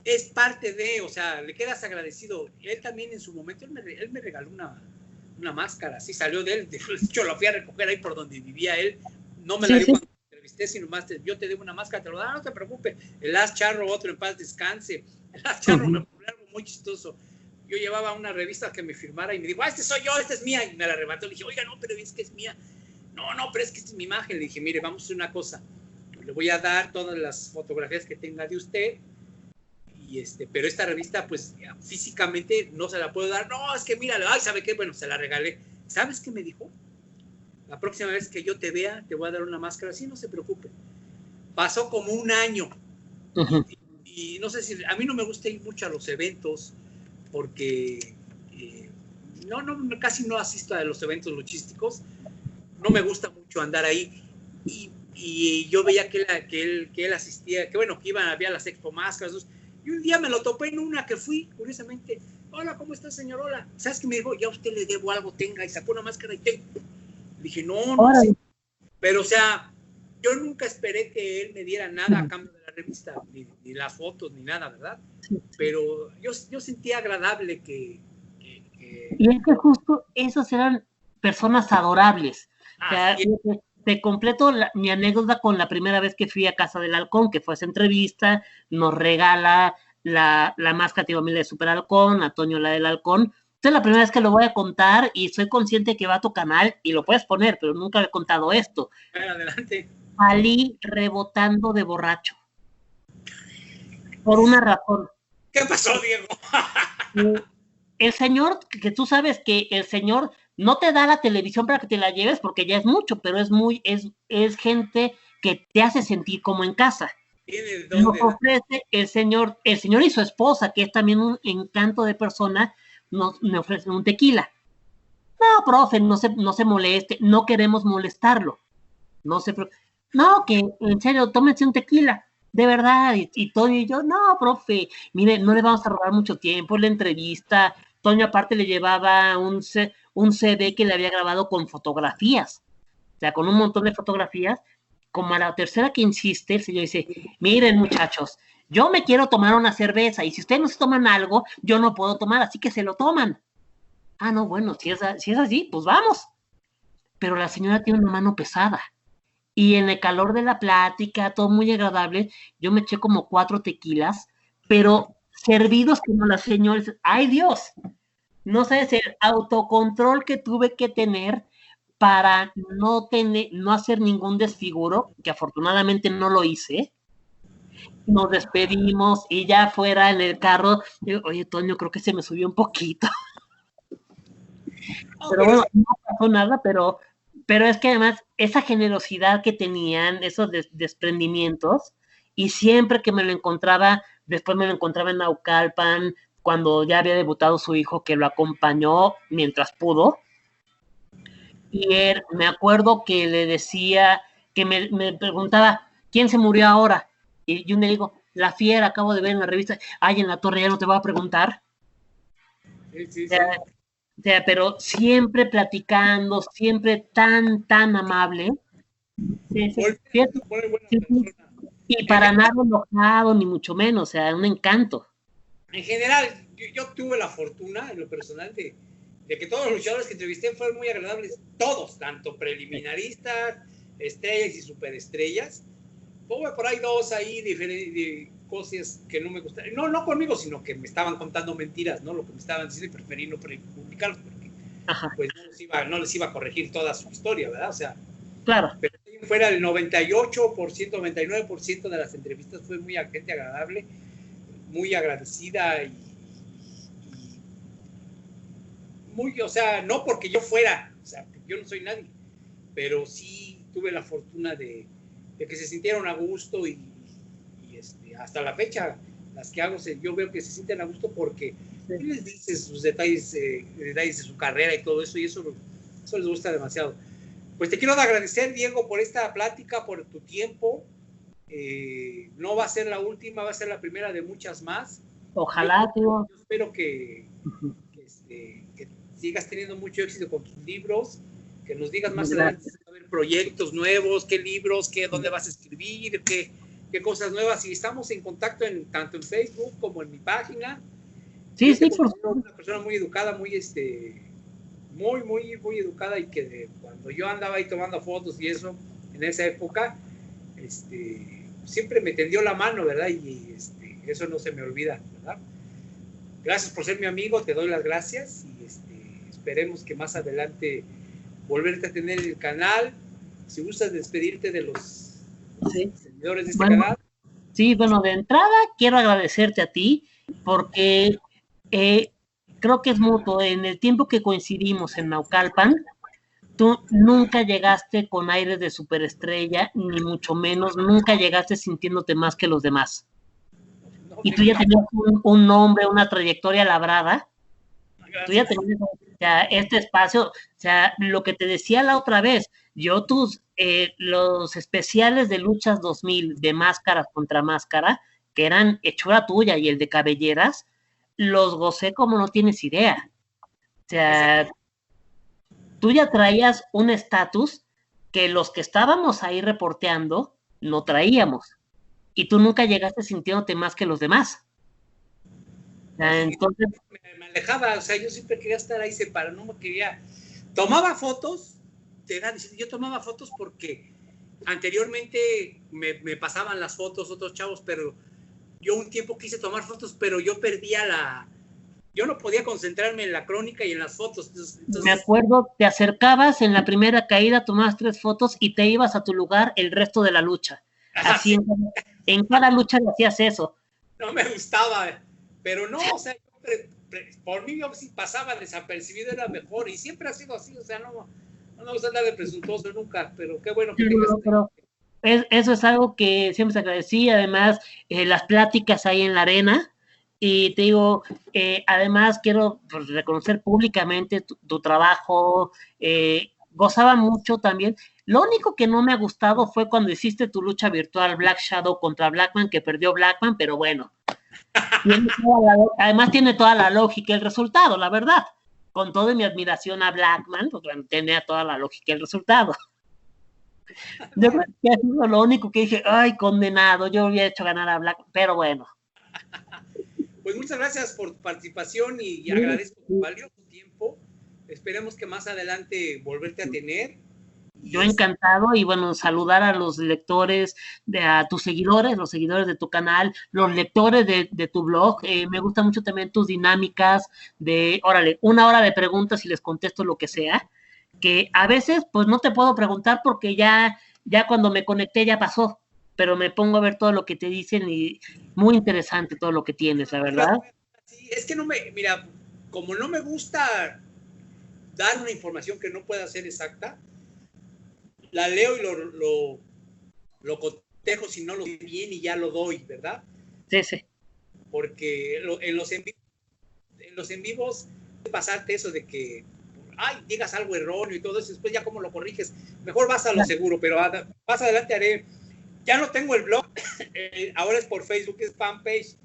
es parte de, o sea, le quedas agradecido. Él también en su momento, él me regaló una máscara, sí salió de él, de hecho lo fui a recoger ahí por donde vivía él, no me la dio cuando entrevisté, sino más, yo te debo una máscara, te lo da, no te preocupes. El Last Charro, otro en paz descanse. El Last Charro me ocurrió algo muy chistoso. Yo llevaba una revista que me firmara y me dijo, este soy yo, esta es mía. Y me la arrebató. Le dije, oiga, no, pero es que es mía. No, pero es que esta es mi imagen. Le dije, mire, vamos a hacer una cosa. Le voy a dar todas las fotografías que tenga de usted. Pero esta revista, pues, físicamente no se la puedo dar. No, es que míralo. Ay, ¿sabe qué? Bueno, se la regalé. ¿Sabes qué me dijo? La próxima vez que yo te vea, te voy a dar una máscara así, no se preocupe. Pasó como un año. Y no sé si, a mí no me gusta ir mucho a los eventos, porque casi no asisto a los eventos luchísticos. No me gusta mucho andar ahí. Y yo veía que él asistía, que bueno, que había las Expo Máscaras. Y un día me lo topé en una que fui, curiosamente. Hola, ¿cómo está, señor? Hola. ¿Sabes qué me dijo? Ya a usted le debo algo, tenga. Y sacó una máscara y tengo. Dije, no sé. Pero, o sea, yo nunca esperé que él me diera nada a cambio de la revista, ni las fotos, ni nada, ¿verdad? Pero yo sentía agradable que... Y es que justo esas eran personas adorables. O sea, te completo mi anécdota con la primera vez que fui a Casa del Halcón, que fue esa entrevista, nos regala la máscara de Super Halcón, a Toño la del Halcón, esta es la primera vez que lo voy a contar y soy consciente que va a tu canal y lo puedes poner, pero nunca he contado esto. Adelante. Salí rebotando de borracho. Por una razón. ¿Qué pasó, Diego? El señor, que tú sabes que el señor no te da la televisión para que te la lleves porque ya es mucho, pero es gente que te hace sentir como en casa. Nos ofrece el señor y su esposa, que es también un encanto de persona, me ofrecen un tequila. No, profe, no se moleste, no queremos molestarlo. No, que en serio, tómense un tequila, de verdad. Y Toño y yo, no, profe, mire, no le vamos a robar mucho tiempo, la entrevista. Toño aparte le llevaba un CD que le había grabado con fotografías, o sea, con un montón de fotografías. Como a la tercera que insiste, el señor dice, miren muchachos, yo me quiero tomar una cerveza y si ustedes no se toman algo, yo no puedo tomar, así que se lo toman. Ah, no, bueno, si es así, pues vamos. Pero la señora tiene una mano pesada. Y en el calor de la plática, todo muy agradable, yo me eché como 4 tequilas, pero servidos como las señoras. ¡Ay, Dios! No sabes el autocontrol que tuve que tener para no hacer ningún desfiguro, que afortunadamente no lo hice. Nos despedimos y ya fuera en el carro, digo, oye, Toño, creo que se me subió un poquito. Pero bueno, no pasó nada, pero es que además esa generosidad que tenían, esos desprendimientos, y siempre que me lo encontraba, después me lo encontraba en Naucalpan, cuando ya había debutado su hijo, que lo acompañó mientras pudo, y él, me acuerdo que le decía, que me preguntaba, ¿quién se murió ahora? Y yo le digo, La Fiera, acabo de ver en la revista. Ay, en la torre ya no te voy a preguntar. Sí. O sea, pero siempre platicando, siempre tan amable. Sí. Y para nada enojado, ni mucho menos, o sea, un encanto. En general, yo tuve la fortuna, en lo personal, de que todos los luchadores que entrevisté fueron muy agradables, todos, tanto preliminaristas, estrellas y superestrellas. Tuve por ahí 2 ahí de cosas que no me gustaron, no conmigo, sino que me estaban contando mentiras, ¿no? Lo que me estaban diciendo, y preferí no publicarlos porque pues no les iba a corregir toda su historia, ¿verdad? O sea, claro. Pero fuera el 98%, 99% de las entrevistas fue muy gente agradable, muy agradecida y muy, o sea, no porque yo fuera, o sea, yo no soy nadie, pero sí tuve la fortuna de que se sintieron a gusto y hasta la fecha, las que hago, yo veo que se sienten a gusto porque les dices sus detalles de su carrera y todo eso, y eso les gusta demasiado. Pues te quiero agradecer, Diego, por esta plática, por tu tiempo. No va a ser la última, va a ser la primera de muchas más. Ojalá, yo espero que sigas teniendo mucho éxito con tus libros, que nos digas más adelante si va a haber proyectos nuevos, qué libros, dónde vas a escribir, qué cosas nuevas. Y estamos en contacto tanto en Facebook como en mi página. Sí, por favor. Una persona muy educada, muy muy educada, y que cuando yo andaba ahí tomando fotos y eso, en esa época, siempre me tendió la mano, ¿verdad? Y eso no se me olvida, ¿verdad? Gracias por ser mi amigo, te doy las gracias y esperemos que más adelante volverte a tener en el canal. Si gustas despedirte de los seguidores de este canal. Sí, bueno, de entrada quiero agradecerte a ti porque creo que es mutuo. En el tiempo que coincidimos en Naucalpan, tú nunca llegaste con aires de superestrella, ni mucho menos, nunca llegaste sintiéndote más que los demás. Y tú ya tenías un nombre, una trayectoria labrada. Gracias. Tú ya tenías, o sea, este espacio, o sea, lo que te decía la otra vez, yo los especiales de Luchas 2000 de máscara contra máscara, que eran hechura tuya, y el de cabelleras, los gocé como no tienes idea. O sea, tú ya traías un estatus que los que estábamos ahí reporteando no traíamos. Y tú nunca llegaste sintiéndote más que los demás. O sea, entonces... Me alejaba, o sea, yo siempre quería estar ahí separado, no me quería... Tomaba fotos, yo tomaba fotos porque anteriormente me pasaban las fotos otros chavos, pero yo un tiempo quise tomar fotos, pero yo perdía yo no podía concentrarme en la crónica y en las fotos. Me acuerdo, te acercabas en la primera caída, tomabas 3 fotos y te ibas a tu lugar el resto de la lucha. Así en cada lucha le hacías eso. No me gustaba, pero no, o sea, por mí yo, si pasaba desapercibido era mejor, y siempre ha sido así, o sea, no me gusta andar de presuntuoso nunca, pero qué bueno que tengas... pero eso es algo que siempre se agradecía, además, las pláticas ahí en la arena, y te digo, además quiero pues, reconocer públicamente tu trabajo, gozaba mucho también. Lo único que no me ha gustado fue cuando hiciste tu lucha virtual Black Shadow contra Blackman, que perdió Blackman, pero bueno. Además tiene toda la lógica el resultado, la verdad. Con toda mi admiración a Blackman, pues bueno, tenía toda la lógica el resultado. Yo creo que es lo único que dije, ay, condenado, yo había hecho ganar a Blackman, pero bueno. Pues muchas gracias por tu participación y agradezco tu valioso tiempo. Esperemos que más adelante volverte a tener. Yo encantado, y bueno, saludar a los lectores, a tus seguidores, los seguidores de tu canal, los lectores de tu blog. Me gustan mucho también tus dinámicas de, órale, 1 hora de preguntas y les contesto lo que sea, que a veces pues no te puedo preguntar porque ya cuando me conecté ya pasó, pero me pongo a ver todo lo que te dicen y muy interesante todo lo que tienes, la verdad. Sí, es que mira, como no me gusta dar una información que no pueda ser exacta, la leo y lo cotejo si no lo sé bien y ya lo doy, ¿verdad? Sí, sí. Porque en los en vivos pasarte eso de que digas algo erróneo y todo eso, después ya cómo lo corriges, mejor vas a lo seguro, pero más adelante haré, ya no tengo el blog, ahora es por Facebook, es fanpage,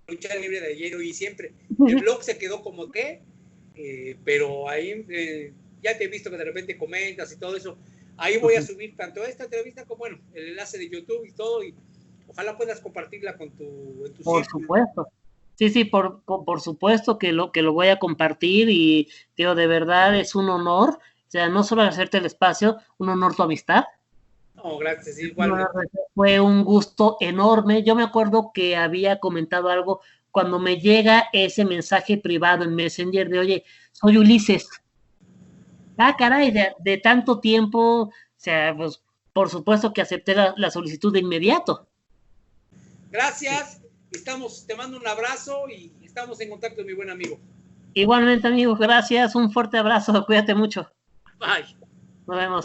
Lucha Libre de Ayer y Siempre. El blog se quedó como que, pero ahí ya te he visto que de repente comentas y todo eso. Ahí voy a subir tanto esta entrevista como, bueno, el enlace de YouTube y todo, y ojalá puedas compartirla con tu Por supuesto. Sí, por supuesto que lo voy a compartir, y digo, de verdad es un honor, o sea, no solo hacerte el espacio, un honor tu amistad. No, gracias, igualmente. Fue un gusto enorme. Yo me acuerdo que había comentado algo cuando me llega ese mensaje privado en Messenger de, oye, soy Ulises. Caray, de tanto tiempo, o sea, pues por supuesto que acepté la solicitud de inmediato. Gracias, te mando un abrazo y estamos en contacto, mi buen amigo. Igualmente, amigo, gracias, un fuerte abrazo, cuídate mucho. Bye. Nos vemos.